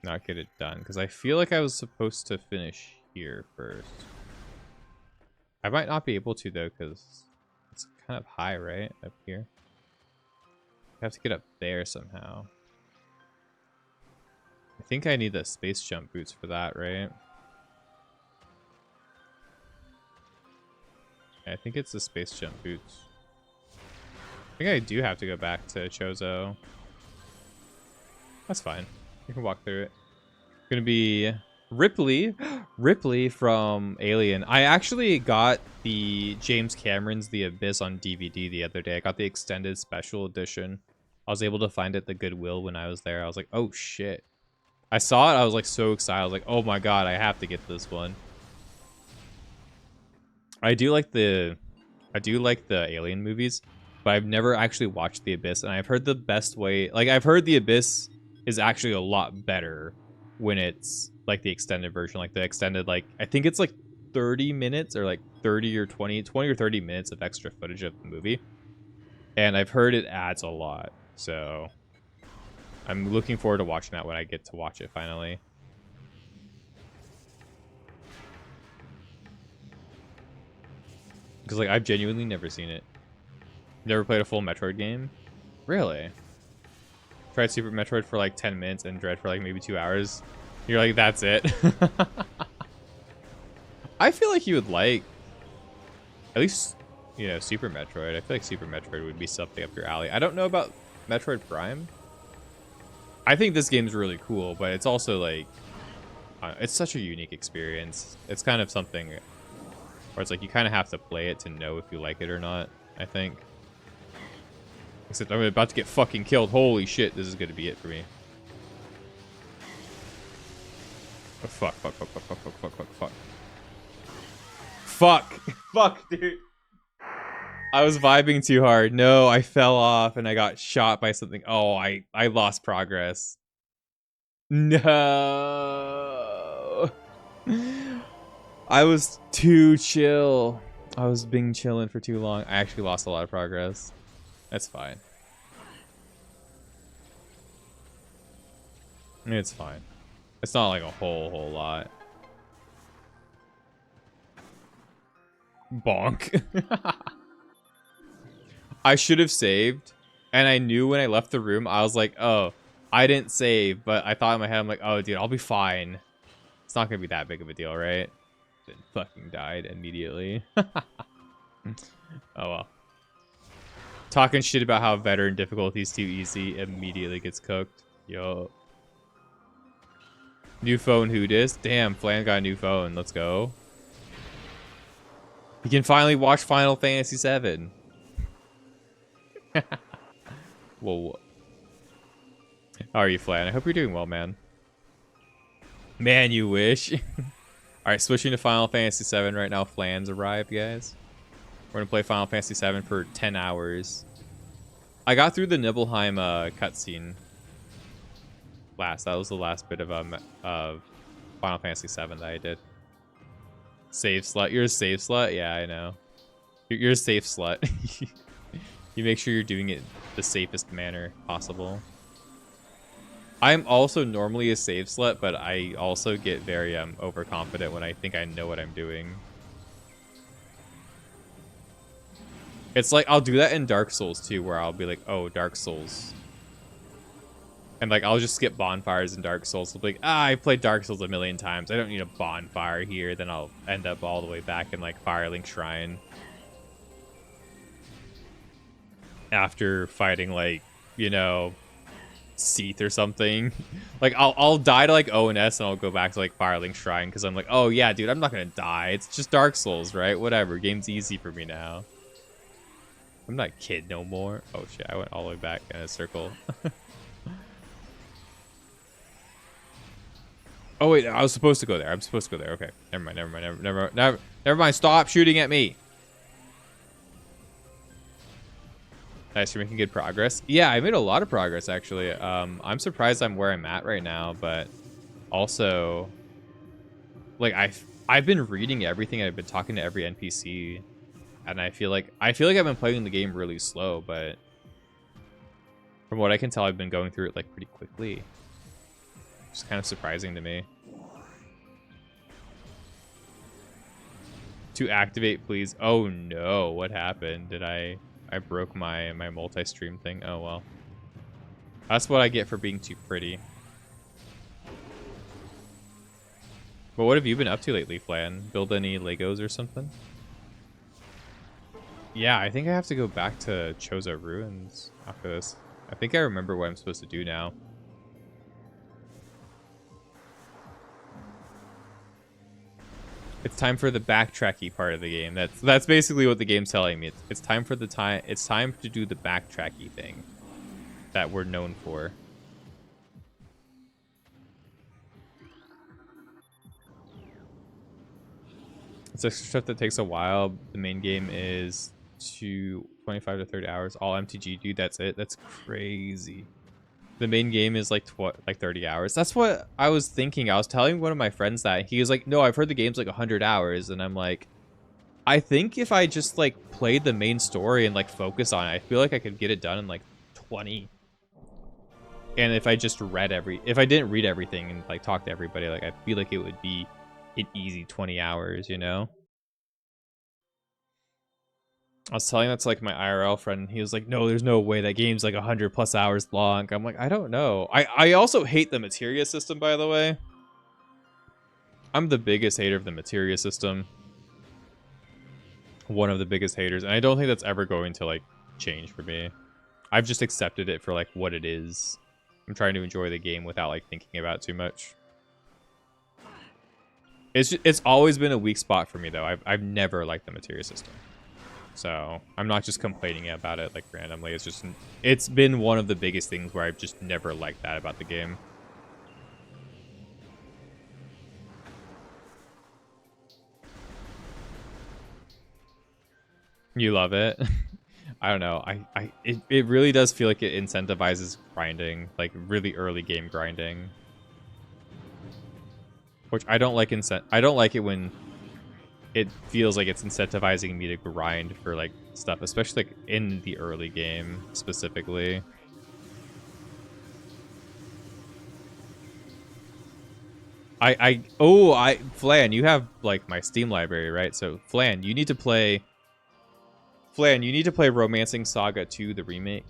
not get it done. Because I feel like I was supposed to finish here first. I might not be able to, though, because it's kind of high, right? Up here. I have to get up there somehow. I think I need the space jump boots for that, right? Yeah, I think it's the space jump boots. I think I do have to go back to Chozo. That's fine. You can walk through it. It's gonna be Ripley. Ripley from Alien. I actually got the James Cameron's The Abyss on DVD the other day. I got the extended special edition. I was able to find it at the Goodwill when I was there. I was like, oh shit. I saw it. I was like so excited. I was like, oh my god, I have to get this one. I do like the Alien movies, but I've never actually watched The Abyss, and I've heard the best way, like, I've heard The Abyss is actually a lot better when it's like the extended version, like the extended, like, I think it's like 30 minutes or like 30 or 20 or 30 minutes of extra footage of the movie. And I've heard it adds a lot. So I'm looking forward to watching that when I get to watch it finally. Because, like, I've genuinely never seen it. Never played a full Metroid game? Really? Tried Super Metroid for like 10 minutes and Dread for like maybe 2 hours. You're like, that's it. I feel like you would like, at least, you know, Super Metroid. I feel like Super Metroid would be something up your alley. I don't know about Metroid Prime. I think this game's really cool, but it's also like, it's such a unique experience. It's kind of something where it's like you kind of have to play it to know if you like it or not, I think. Except I'm about to get fucking killed. Holy shit, this is going to be it for me. Oh, fuck. Fuck, dude. I was vibing too hard. No, I fell off and I got shot by something. Oh, I lost progress. No. I was too chill. I was being chilling for too long. I actually lost a lot of progress. That's fine. It's fine. It's not like a whole lot. Bonk. I should have saved. And I knew when I left the room, I was like, oh, I didn't save. But I thought in my head, I'm like, oh, dude, I'll be fine. It's not going to be that big of a deal, right? Then fucking died immediately. Oh, well. Talking shit about how veteran difficulty is too easy immediately gets cooked. Yo. New phone, who dis? Damn, Flan got a new phone. Let's go. You can finally watch Final Fantasy VII. Whoa. How are you, Flan? I hope you're doing well, man. Man, you wish. Alright, switching to Final Fantasy VII right now. Flan's arrived, guys. We're going to play Final Fantasy VII for 10 hours. I got through the Nibelheim cutscene last. That was the last bit of Final Fantasy VII that I did. Save slut. You're a save slut? Yeah, I know. You're a safe slut. You make sure you're doing it the safest manner possible. I'm also normally a save slut, but I also get very overconfident when I think I know what I'm doing. It's like, I'll do that in Dark Souls too, where I'll be like, oh, Dark Souls. And like, I'll just skip bonfires in Dark Souls. I'll be like, I played Dark Souls a million times. I don't need a bonfire here. Then I'll end up all the way back in like Firelink Shrine. After fighting like, you know, Seath or something. Like, I'll die to like O and S and I'll go back to like Firelink Shrine because I'm like, oh yeah, dude, I'm not going to die. It's just Dark Souls, right? Whatever. Game's easy for me now. I'm not a kid no more. Oh shit, I went all the way back in a circle. Oh wait, I was supposed to go there. I'm supposed to go there. Okay, never mind. Stop shooting at me. Nice, you're making good progress. Yeah, I made a lot of progress actually. I'm surprised I'm where I'm at right now, but also, like I've been reading everything. I've been talking to every NPC. And I feel like I've been playing the game really slow, but from what I can tell, I've been going through it like pretty quickly. It's kind of surprising to me. To activate, please. Oh no, what happened? Did I broke my multi-stream thing? Oh well. That's what I get for being too pretty. But what have you been up to lately, Flan? Build any Legos or something? Yeah, I think I have to go back to Chozo Ruins after this. I think I remember what I'm supposed to do now. It's time for the backtracky part of the game. That's basically what the game's telling me. It's time for it's time to do the backtracky thing that we're known for. It's a stuff that takes a while. The main game is 25 to 30 hours. All MTG, dude. That's it. That's crazy. The main game is like 30 hours. That's what I was thinking. I was telling one of my friends that. He was like, no, I've heard the game's like 100 hours. And I'm like, I think if I just like played the main story and like focus on it, I feel like I could get it done in like 20. And if I just if I didn't read everything and like talk to everybody, like I feel like it would be an easy 20 hours, you know? I was telling that to like my IRL friend. He was like, no, there's no way that game's like 100+ hours long. I'm like, I don't know. I also hate the materia system, by the way. I'm the biggest hater of the materia system. One of the biggest haters. And I don't think that's ever going to like change for me. I've just accepted it for like what it is. I'm trying to enjoy the game without like thinking about it too much. It's always been a weak spot for me though. I've never liked the materia system. So I'm not just complaining about it like randomly. It's been one of the biggest things where I've just never liked that about the game. You love it. I don't know. It really does feel like it incentivizes grinding, like really early game grinding. Which I don't like I don't like it when it feels like it's incentivizing me to grind for like stuff, especially like in the early game specifically. Flan, you have like my Steam library, right? So Flan, you need to play Romancing Saga 2, the remake.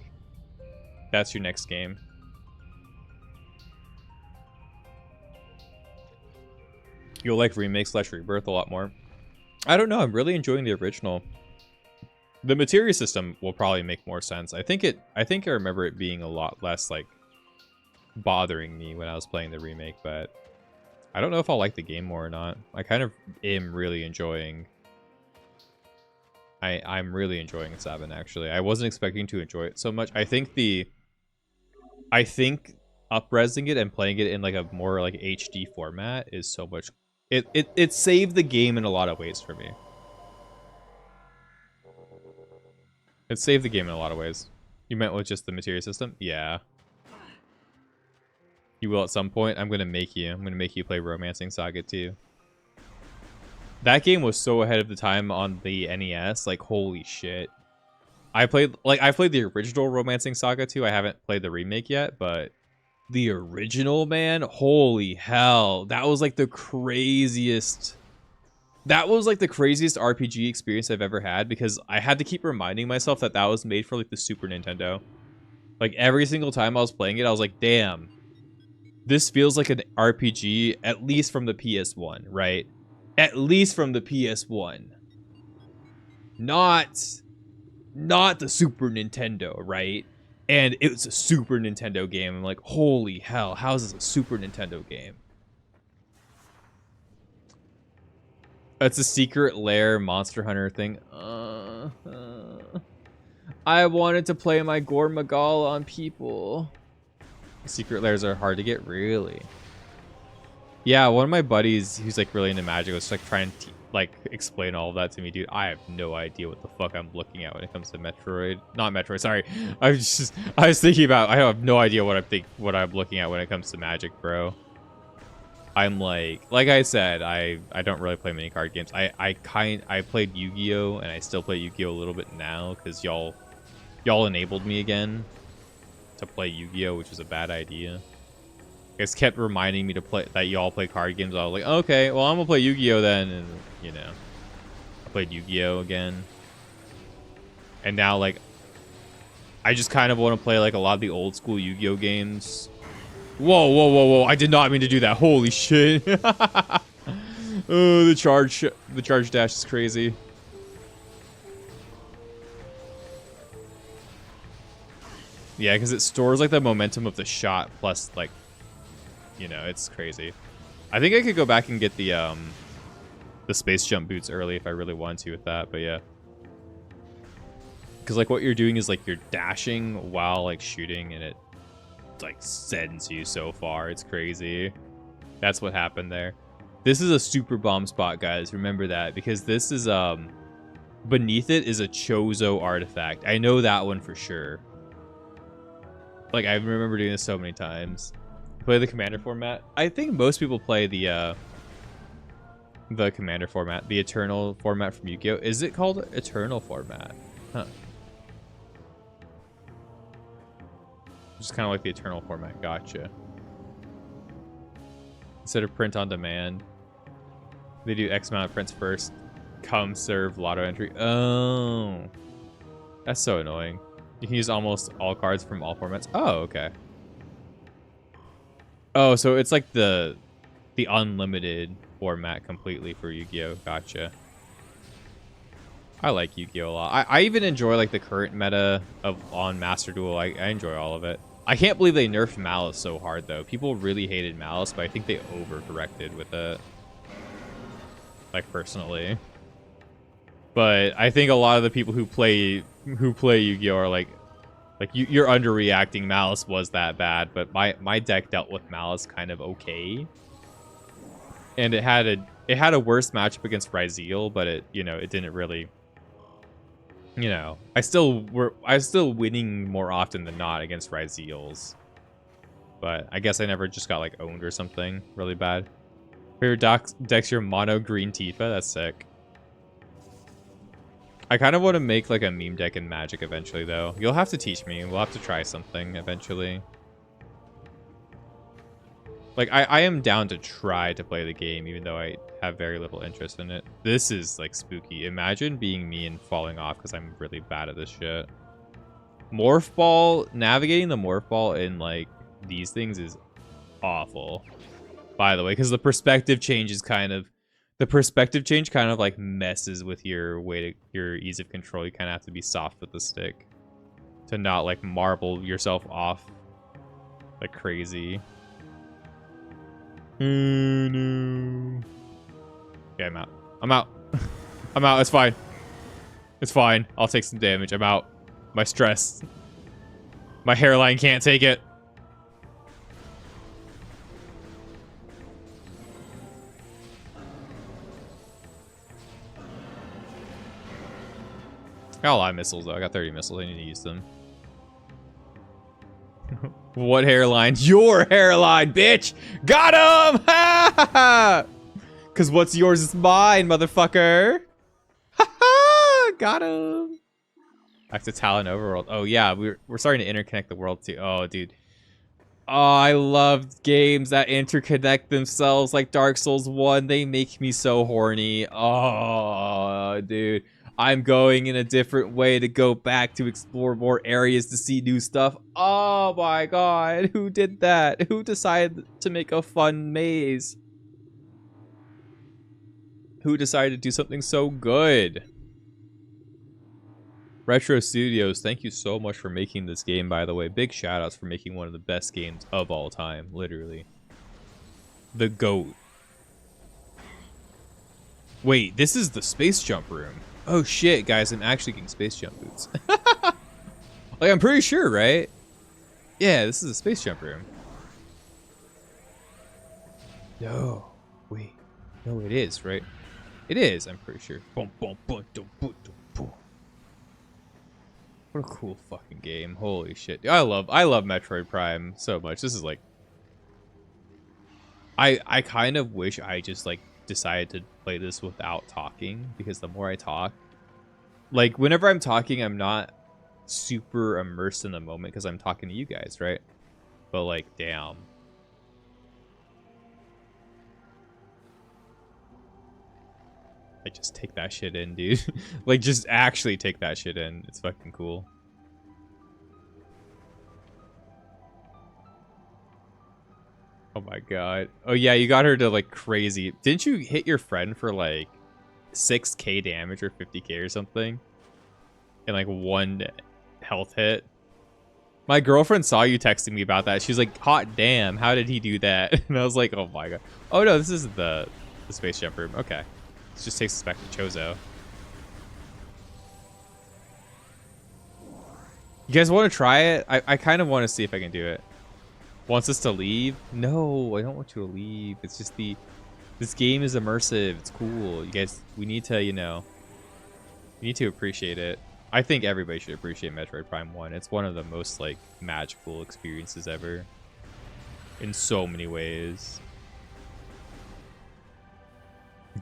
That's your next game. You'll like remake / rebirth a lot more. I don't know, I'm really enjoying the original. The materia system will probably make more sense. I think I remember it being a lot less like bothering me when I was playing the remake, but I don't know if I'll like the game more or not. I kind of am really enjoying... I'm really enjoying 7, actually. I wasn't expecting to enjoy it so much. I think up-resing it and playing it in like a more like HD format is so much... It saved the game in a lot of ways for me. It saved the game in a lot of ways. You meant with just the materia system? Yeah. You will at some point. I'm gonna make you play Romancing Saga 2. That game was so ahead of the time on the NES. Like, holy shit. I played the original Romancing Saga 2. I haven't played the remake yet, but the original, man, holy hell. That was like the craziest. That was like the craziest RPG experience I've ever had, because I had to keep reminding myself that that was made for like the Super Nintendo. Like every single time I was playing it, I was like, damn. This feels like an RPG, at least from the PS1, right? At least from the PS1. Not the Super Nintendo, right? And it was a Super Nintendo game. I'm like, holy hell, how is this a Super Nintendo game? It's a secret lair Monster Hunter thing. I wanted to play my Gore Magal on people. Secret lairs are hard to get, really. Yeah, one of my buddies who's like really into Magic was like trying to like explain all of that to me, dude. I have no idea what the fuck I'm looking at when it comes to Metroid. Not Metroid, sorry. I was thinking about, I have no idea what I'm looking at when it comes to Magic, bro. I'm like I said, I don't really play many card games. I played Yu-Gi-Oh, and I still play Yu-Gi-Oh a little bit now because y'all enabled me again to play Yu-Gi-Oh, which was a bad idea. It's kept reminding me to play that y'all play card games. I was like, okay, well, I'm gonna play Yu-Gi-Oh then, and you know, I played Yu-Gi-Oh again, and now like, I just kind of want to play like a lot of the old school Yu-Gi-Oh games. Whoa, whoa, whoa, whoa! I did not mean to do that. Holy shit! Oh, the charge dash is crazy. Yeah, because it stores like the momentum of the shot plus like. You know, it's crazy. I think I could go back and get the space jump boots early if I really want to with that, but yeah. Because like what you're doing is like you're dashing while like shooting, and it like sends you so far. It's crazy. That's what happened there. This is a super bomb spot, guys. Remember that, because this is beneath it is a Chozo artifact. I know that one for sure. Like I remember doing this so many times. Play the commander format. I think most people play the commander format, the eternal format from Yu-Gi-Oh. Is it called eternal format? Huh. Just kind of like the eternal format. Gotcha. Instead of print on demand, they do X amount of prints first. Come serve lotto entry. Oh, that's so annoying. You can use almost all cards from all formats. Oh, okay. Oh, so it's like the unlimited format completely for Yu-Gi-Oh. Gotcha. I like Yu-Gi-Oh a lot. I even enjoy like the current meta on Master Duel. I enjoy all of it. I can't believe they nerfed Malice so hard though. People really hated Malice, but I think they overcorrected with it. Like personally. But I think a lot of the people who play Yu-Gi-Oh are like you're underreacting. Malice was that bad, but my deck dealt with Malice kind of okay, and it had a worse matchup against Ryzeal, but it didn't really You know, I still winning more often than not against Ryzeals. But I guess I never just got like owned or something really bad. Favorite decks your mono green Tifa? That's sick. I kind of want to make like a meme deck in Magic eventually though. You'll have to teach me. We'll have to try something eventually. Like I am down to try to play the game even though I have very little interest in it. This is like spooky. Imagine being me and falling off because I'm really bad at this shit. Morph Ball, navigating the Morph Ball in like these things is awful. By the way, because the perspective change kind of like messes with your your ease of control. You kind of have to be soft with the stick to not like marble yourself off like crazy. No. Yeah, I'm out. I'm out. I'm out. It's fine. It's fine. I'll take some damage. I'm out. My stress. My hairline can't take it. I got a lot of missiles, though. I got 30 missiles. I need to use them. What hairline? Your hairline, bitch! Got him! Ha! Because what's yours is mine, motherfucker. Ha! Got him. Back to Talon Overworld. Oh, yeah. We're starting to interconnect the world, too. Oh, dude. Oh, I love games that interconnect themselves like Dark Souls 1. They make me so horny. Oh, dude. I'm going in a different way to go back to explore more areas to see new stuff. Oh my god. Who did that? Who decided to make a fun maze? Who decided to do something so good? Retro Studios, thank you so much for making this game, by the way. Big shoutouts for making one of the best games of all time, literally. The GOAT. Wait, this is the space jump room. Oh shit, guys, I'm actually getting space jump boots. Like, I'm pretty sure, right? Yeah, this is a space jump room. No, wait. No, it is, right? It is, I'm pretty sure. Boom, boom, boom, boom, boom, boom. What a cool fucking game. Holy shit. Dude, I love Metroid Prime so much. This is like... I kind of wish I just, like, decided to play this without talking, because the more I talk, like whenever I'm talking, I'm not super immersed in the moment because I'm talking to you guys, right? But like, damn, I just take that shit in, dude. Like, just actually take that shit in. It's fucking cool. Oh my god. Oh yeah, you got her to like crazy. Didn't you hit your friend for like 6k damage or 50k or something? In like one health hit? My girlfriend saw you texting me about that. She was like, hot damn, how did he do that? And I was like, oh my god. Oh no, this is the space jump room. Okay. This just takes us back to Chozo. You guys want to try it? I kind of want to see if I can do it. Wants us to leave? No, I don't want you to leave. It's just this game is immersive. It's cool. You guys, we need to, you know, we need to appreciate it. I think everybody should appreciate Metroid Prime 1. It's one of the most, like, magical experiences ever. In so many ways.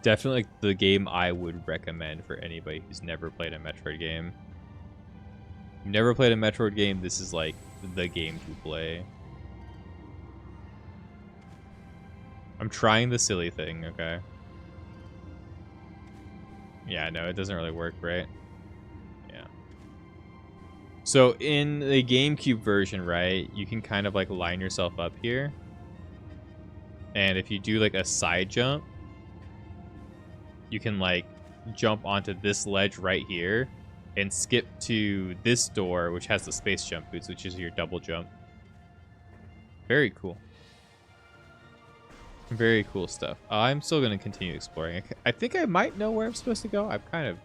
Definitely like, the game I would recommend for anybody who's never played a Metroid game. If you've never played a Metroid game, this is, like, the game to play. I'm trying the silly thing, okay? Yeah, no, it doesn't really work, right? Yeah. So in the GameCube version, right, you can kind of like line yourself up here. And if you do like a side jump, you can like jump onto this ledge right here and skip to this door, which has the space jump boots, which is your double jump. Very cool. Very cool stuff. I'm still going to continue exploring. I think I might know where I'm supposed to go. I've kind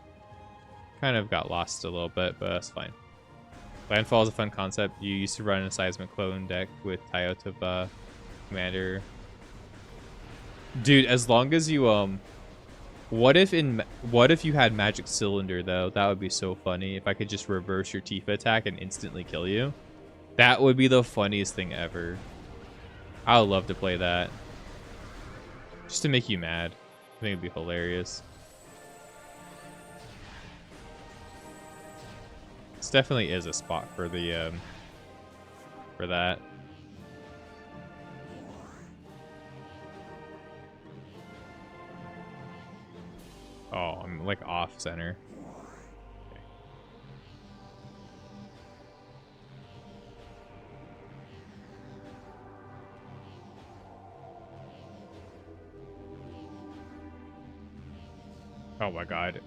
of got lost a little bit, but that's fine. Landfall is a fun concept. You used to run a seismic clone deck with Tayotova Commander. Dude, as long as you What if you had magic cylinder though? That would be so funny. If I could just reverse your Tifa attack and instantly kill you. That would be the funniest thing ever. I would love to play that. Just to make you mad. I think it'd be hilarious. This definitely is a spot for the for that. Oh, I'm like off center. Okay. Oh my god.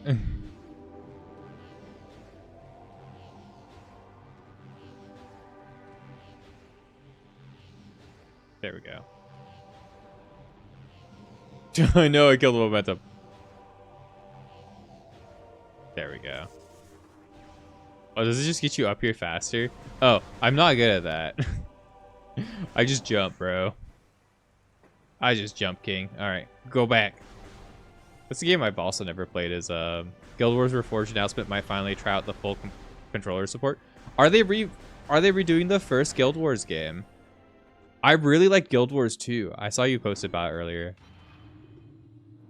There we go. I know I killed the momentum. There we go. Oh, does it just get you up here faster? Oh, I'm not good at that. I just jump, bro. I just jump, king. Alright, go back. That's a game I've also never played is Guild Wars Reforged announcement might finally try out the full controller support. Are they redoing the first Guild Wars game? I really like Guild Wars 2. I saw you post about it earlier.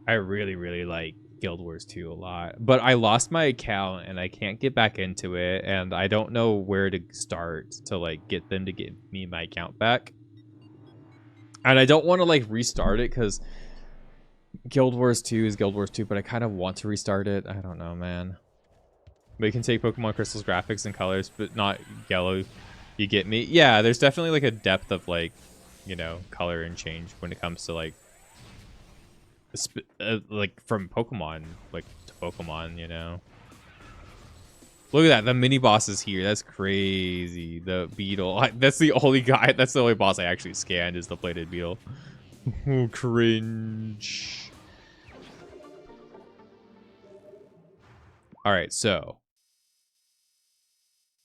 I really like Guild Wars 2 a lot. But I lost my account and I can't get back into it. And I don't know where to start to like get them to give me my account back. And I don't want to like restart it because Guild Wars 2 is Guild Wars 2. But I kind of want to restart it. I don't know, man. But you can take Pokemon Crystal's graphics and colors, but not yellow. You get me? Yeah, there's definitely like a depth of like, you know, color and change when it comes to like from Pokemon like to Pokemon, you know. Look at that, the mini boss is here. That's crazy. The beetle. That's the only guy. That's the only boss I actually scanned is the plated beetle. Ooh, cringe. All right, so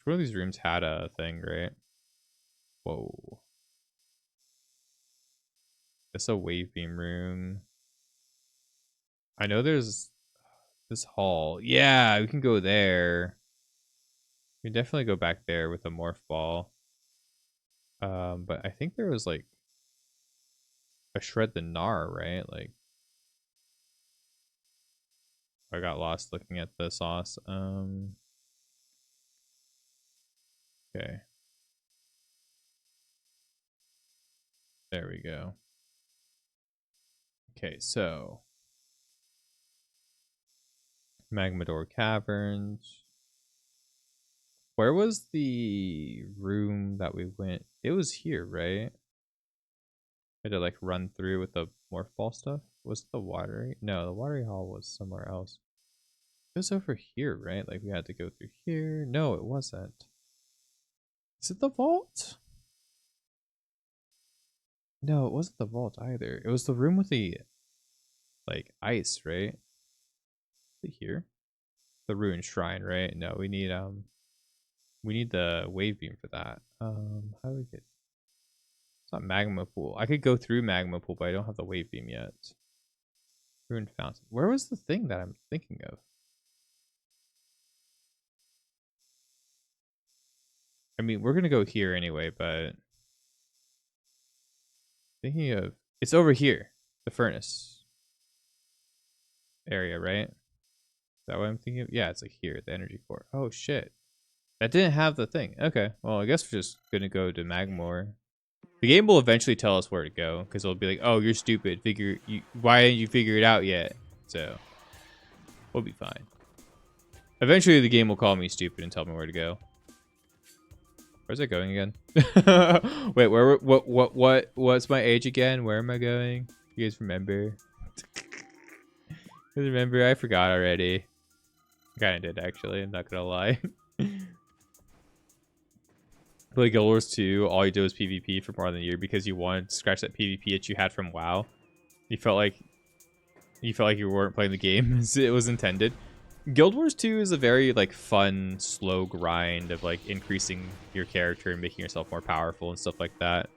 one of these rooms had a thing, right? Whoa. It's a wave beam room. I know there's this hall. Yeah, we can go there. We can definitely go back there with a morph ball. But I think there was like a shred the gnar, right? Like I got lost looking at the sauce. Okay. There we go. Okay, so Magmador Caverns. Where was the room that we went? It was here, right? Had to like run through with the morph ball stuff. Was the watery? No, the watery hall was somewhere else. It was over here, right? Like we had to go through here. No, it wasn't. Is it the vault? No, it wasn't the vault either. It was the room with the like ice, right? Is it here? The ruined shrine, right? No, we need the wave beam for that. How do we get? It's not magma pool. I could go through magma pool, but I don't have the wave beam yet. Ruined fountain. Where was the thing that I'm thinking of? I mean, we're gonna go here anyway, but thinking of it's over here, the furnace area, right? Is that what I'm thinking of? Yeah, it's like here, the energy core. Oh shit. That didn't have the thing. Okay, well, I guess we're just gonna go to Magmore. The game will eventually tell us where to go, because it'll be like, oh, you're stupid. Why didn't you figure it out yet? So, we'll be fine. Eventually, the game will call me stupid and tell me where to go. Where's it going again? Wait, what's my age again? Where am I going? You guys remember? Remember? I forgot already. I kind of did, actually. I'm not gonna lie. Play Guild Wars 2, all you did was PvP for more than a year because you wanted to scratch that PvP that you had from WoW. You felt like you weren't playing the game as it was intended. Guild Wars 2 is a very like fun, slow grind of like increasing your character and making yourself more powerful and stuff like that.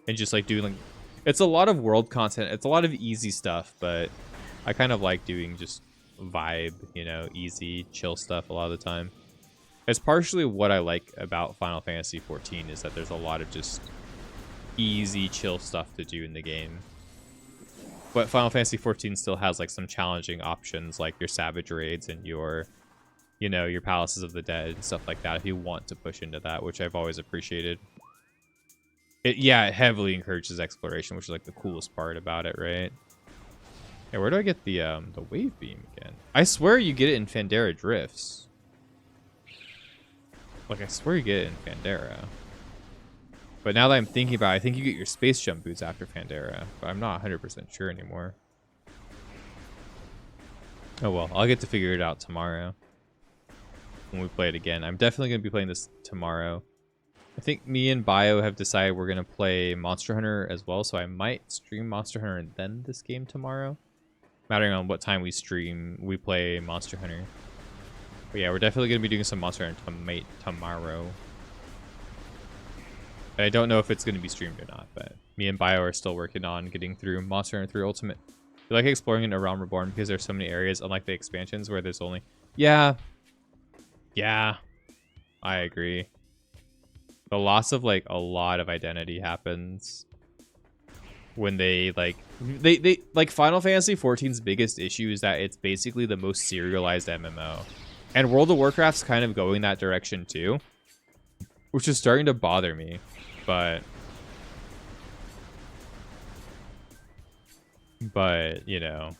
And just like doing like it's a lot of world content. It's a lot of easy stuff, but I kind of like doing just vibe, you know, easy, chill stuff a lot of the time. It's partially what I like about Final Fantasy 14 is that there's a lot of just easy, chill stuff to do in the game. But Final Fantasy 14 still has like some challenging options, like your Savage Raids and your, you know, your Palaces of the Dead and stuff like that, if you want to push into that, which I've always appreciated. It heavily encourages exploration, which is like the coolest part about it, right? Hey, where do I get the wave beam again? I swear you get it in Fandera Drifts. Like, I swear you get it in Fandera. But now that I'm thinking about it, I think you get your space jump boots after Fandera. But I'm not 100% sure anymore. Oh well, I'll get to figure it out tomorrow. When we play it again. I'm definitely going to be playing this tomorrow. I think me and Bio have decided we're going to play Monster Hunter as well. So I might stream Monster Hunter and then this game tomorrow. Mattering on what time we stream, we play Monster Hunter. But yeah, we're definitely going to be doing some Monster Hunter tomorrow. I don't know if it's going to be streamed or not, but me and Bio are still working on getting through Monster Hunter 3 Ultimate. I like exploring in A Realm Reborn because there's so many areas, unlike the expansions, where there's only... Yeah, I agree. The loss of, like, a lot of identity happens when they, like... They like, Final Fantasy 14's biggest issue is that it's basically the most serialized MMO. And World of Warcraft's kind of going that direction, too. Which is starting to bother me. But, you know,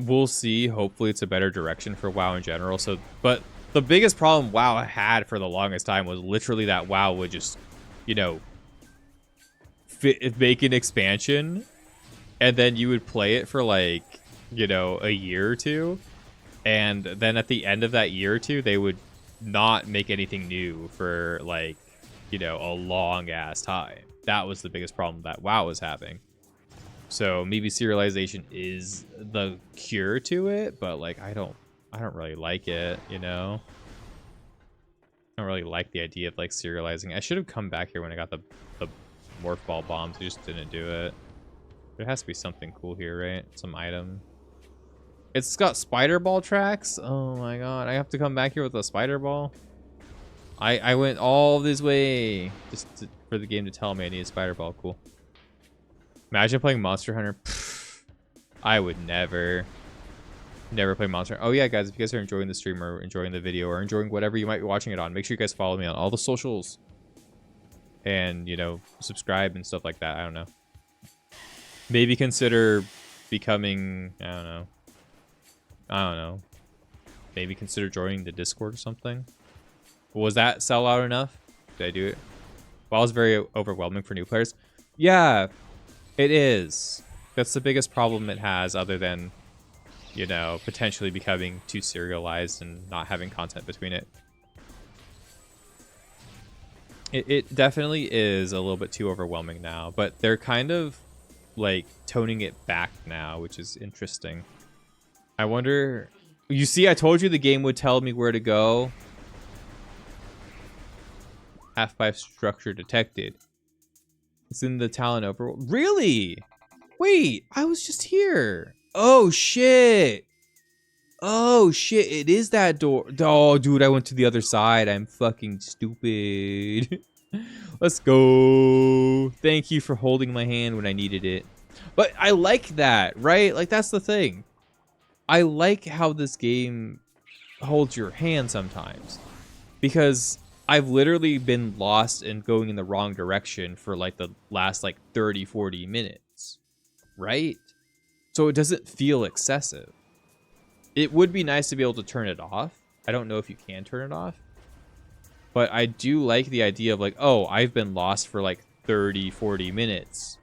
we'll see. Hopefully it's a better direction for WoW in general. So, but the biggest problem WoW had for the longest time was literally that WoW would just, you know, make an expansion and then you would play it for like, you know, a year or two. And then at the end of that year or two, they would not make anything new for like, you know, a long ass time. That was the biggest problem that WoW was having. So maybe serialization is the cure to it, but like I don't really like it, you know. I don't really like the idea of like serializing. I should have come back here when I got the morph ball bombs. I just didn't do it. There has to be something cool here, right? Some item. It's got spider ball tracks. Oh my god, I have to come back here with a spider ball. I went all this way just for the game to tell me I need a spider ball. Cool. Imagine playing Monster Hunter. Pfft, I would never play Monster Hunter. Oh yeah, guys, if you guys are enjoying the stream or enjoying the video or enjoying whatever you might be watching it on, make sure you guys follow me on all the socials. And, you know, subscribe and stuff like that. I don't know. Maybe consider becoming, I don't know. Maybe consider joining the Discord or something. Was that sellout enough? Did I do it? Well, it's very overwhelming for new players. Yeah, it is. That's the biggest problem it has, other than, you know, potentially becoming too serialized and not having content between it. It definitely is a little bit too overwhelming now, but they're kind of like toning it back now, which is interesting. I wonder... You see, I told you the game would tell me where to go. Half-pipe structure detected. It's in the Talon overworld. Really? Wait, I was just here. Oh, shit. Oh, shit. It is that door. Oh, dude, I went to the other side. I'm fucking stupid. Let's go. Thank you for holding my hand when I needed it. But I like that, right? Like, that's the thing. I like how this game holds your hand sometimes. Because I've literally been lost and going in the wrong direction for like the last like 30, 40 minutes. Right? So it doesn't feel excessive. It would be nice to be able to turn it off. I don't know if you can turn it off. But I do like the idea of like, oh, I've been lost for like 30, 40 minutes.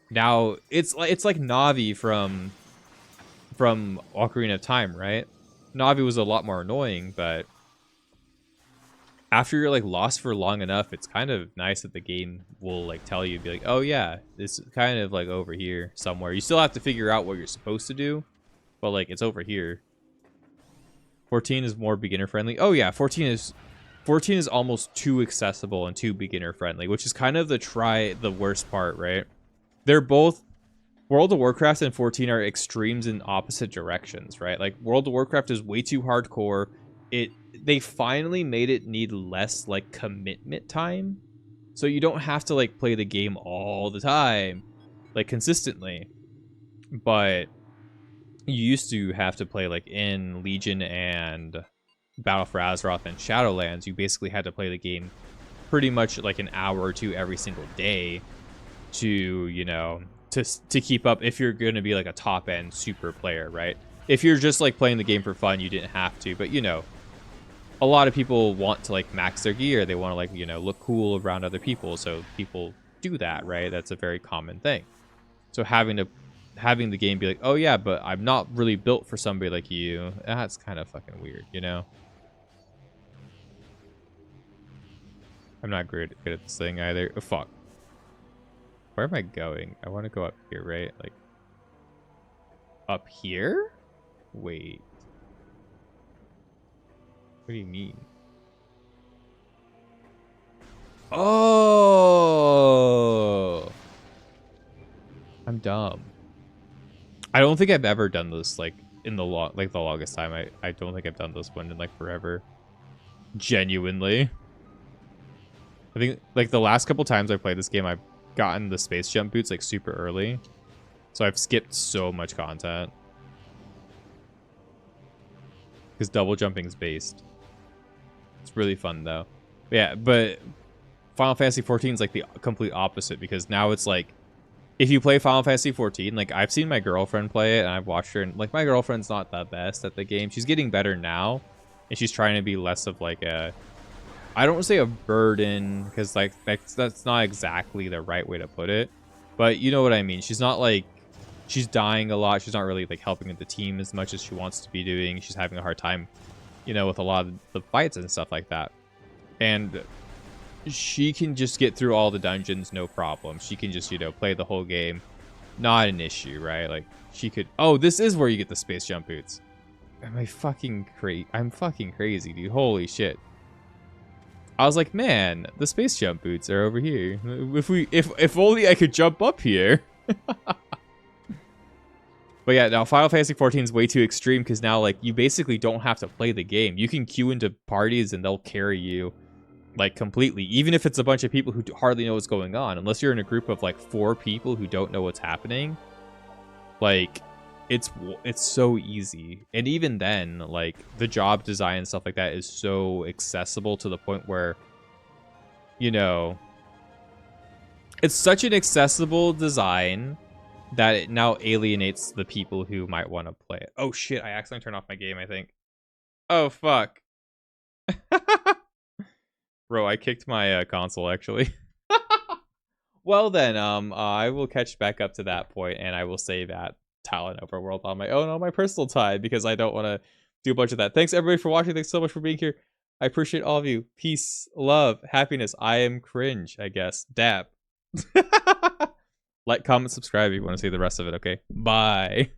Now, it's like Navi from Ocarina of Time, right? Navi was a lot more annoying, but after you're like lost for long enough, it's kind of nice that the game will like tell you, be like, oh yeah, it's kind of like over here somewhere. You still have to figure out what you're supposed to do, but like it's over here. 14 is more beginner friendly. Oh yeah, 14 is almost too accessible and too beginner friendly, which is kind of the worst part, right? They're both World of Warcraft and 14 are extremes in opposite directions, right? Like World of Warcraft is way too hardcore. They finally made it need less like commitment time. So you don't have to like play the game all the time, like consistently. But you used to have to play like in Legion and Battle for Azeroth and Shadowlands. You basically had to play the game pretty much like an hour or two every single day to, you know, to keep up if you're going to be like a top end super player, right? If you're just like playing the game for fun, you didn't have to, but you know, a lot of people want to like max their gear. They want to like, you know, look cool around other people. So people do that, right? That's a very common thing. So having the game be like, oh yeah, but I'm not really built for somebody like you. That's kind of fucking weird, you know? I'm not good at this thing either. Oh, fuck. Where am I going? I want to go up here, right? Like, up here? Wait. What do you mean? Oh! I'm dumb. I don't think I've ever done this, like, in the longest time. I don't think I've done this one in, like, forever. Genuinely. I think, like, the last couple times I played this game, I've gotten the space jump boots, like, super early. So I've skipped so much content. Because double jumping is based. It's really fun, though. Yeah, but Final Fantasy 14 is, like, the complete opposite. Because now it's, like, if you play Final Fantasy 14, like, I've seen my girlfriend play it, and I've watched her, and, like, my girlfriend's not the best at the game. She's getting better now, and she's trying to be less of, like, a... I don't want to say a burden, because, like, that's not exactly the right way to put it. But you know what I mean. She's not, like... She's dying a lot. She's not really, like, helping the team as much as she wants to be doing. She's having a hard time, you know, with a lot of the fights and stuff like that. And she can just get through all the dungeons, no problem. She can just, you know, play the whole game. Not an issue, right? Like, she could... Oh, this is where you get the space jump boots. I'm fucking crazy, dude. Holy shit. I was like, man, the space jump boots are over here. If only I could jump up here. But yeah, now Final Fantasy 14 is way too extreme because now, like, you basically don't have to play the game. You can queue into parties and they'll carry you, like, completely. Even if it's a bunch of people who hardly know what's going on. Unless you're in a group of, like, 4 people who don't know what's happening. Like, it's so easy. And even then, like, the job design and stuff like that is so accessible to the point where, you know, it's such an accessible design that it now alienates the people who might want to play it. Oh shit, I accidentally turned off my game, I think. Oh fuck. Bro, I kicked my console actually. Well then, I will catch back up to that point and I will say that Talon Overworld on my own on my personal time because I don't want to do a bunch of that. Thanks everybody for watching. Thanks so much for being here. I appreciate all of you. Peace, love, happiness. I am cringe, I guess. Dab. Like, comment, subscribe if you want to see the rest of it, okay? Bye.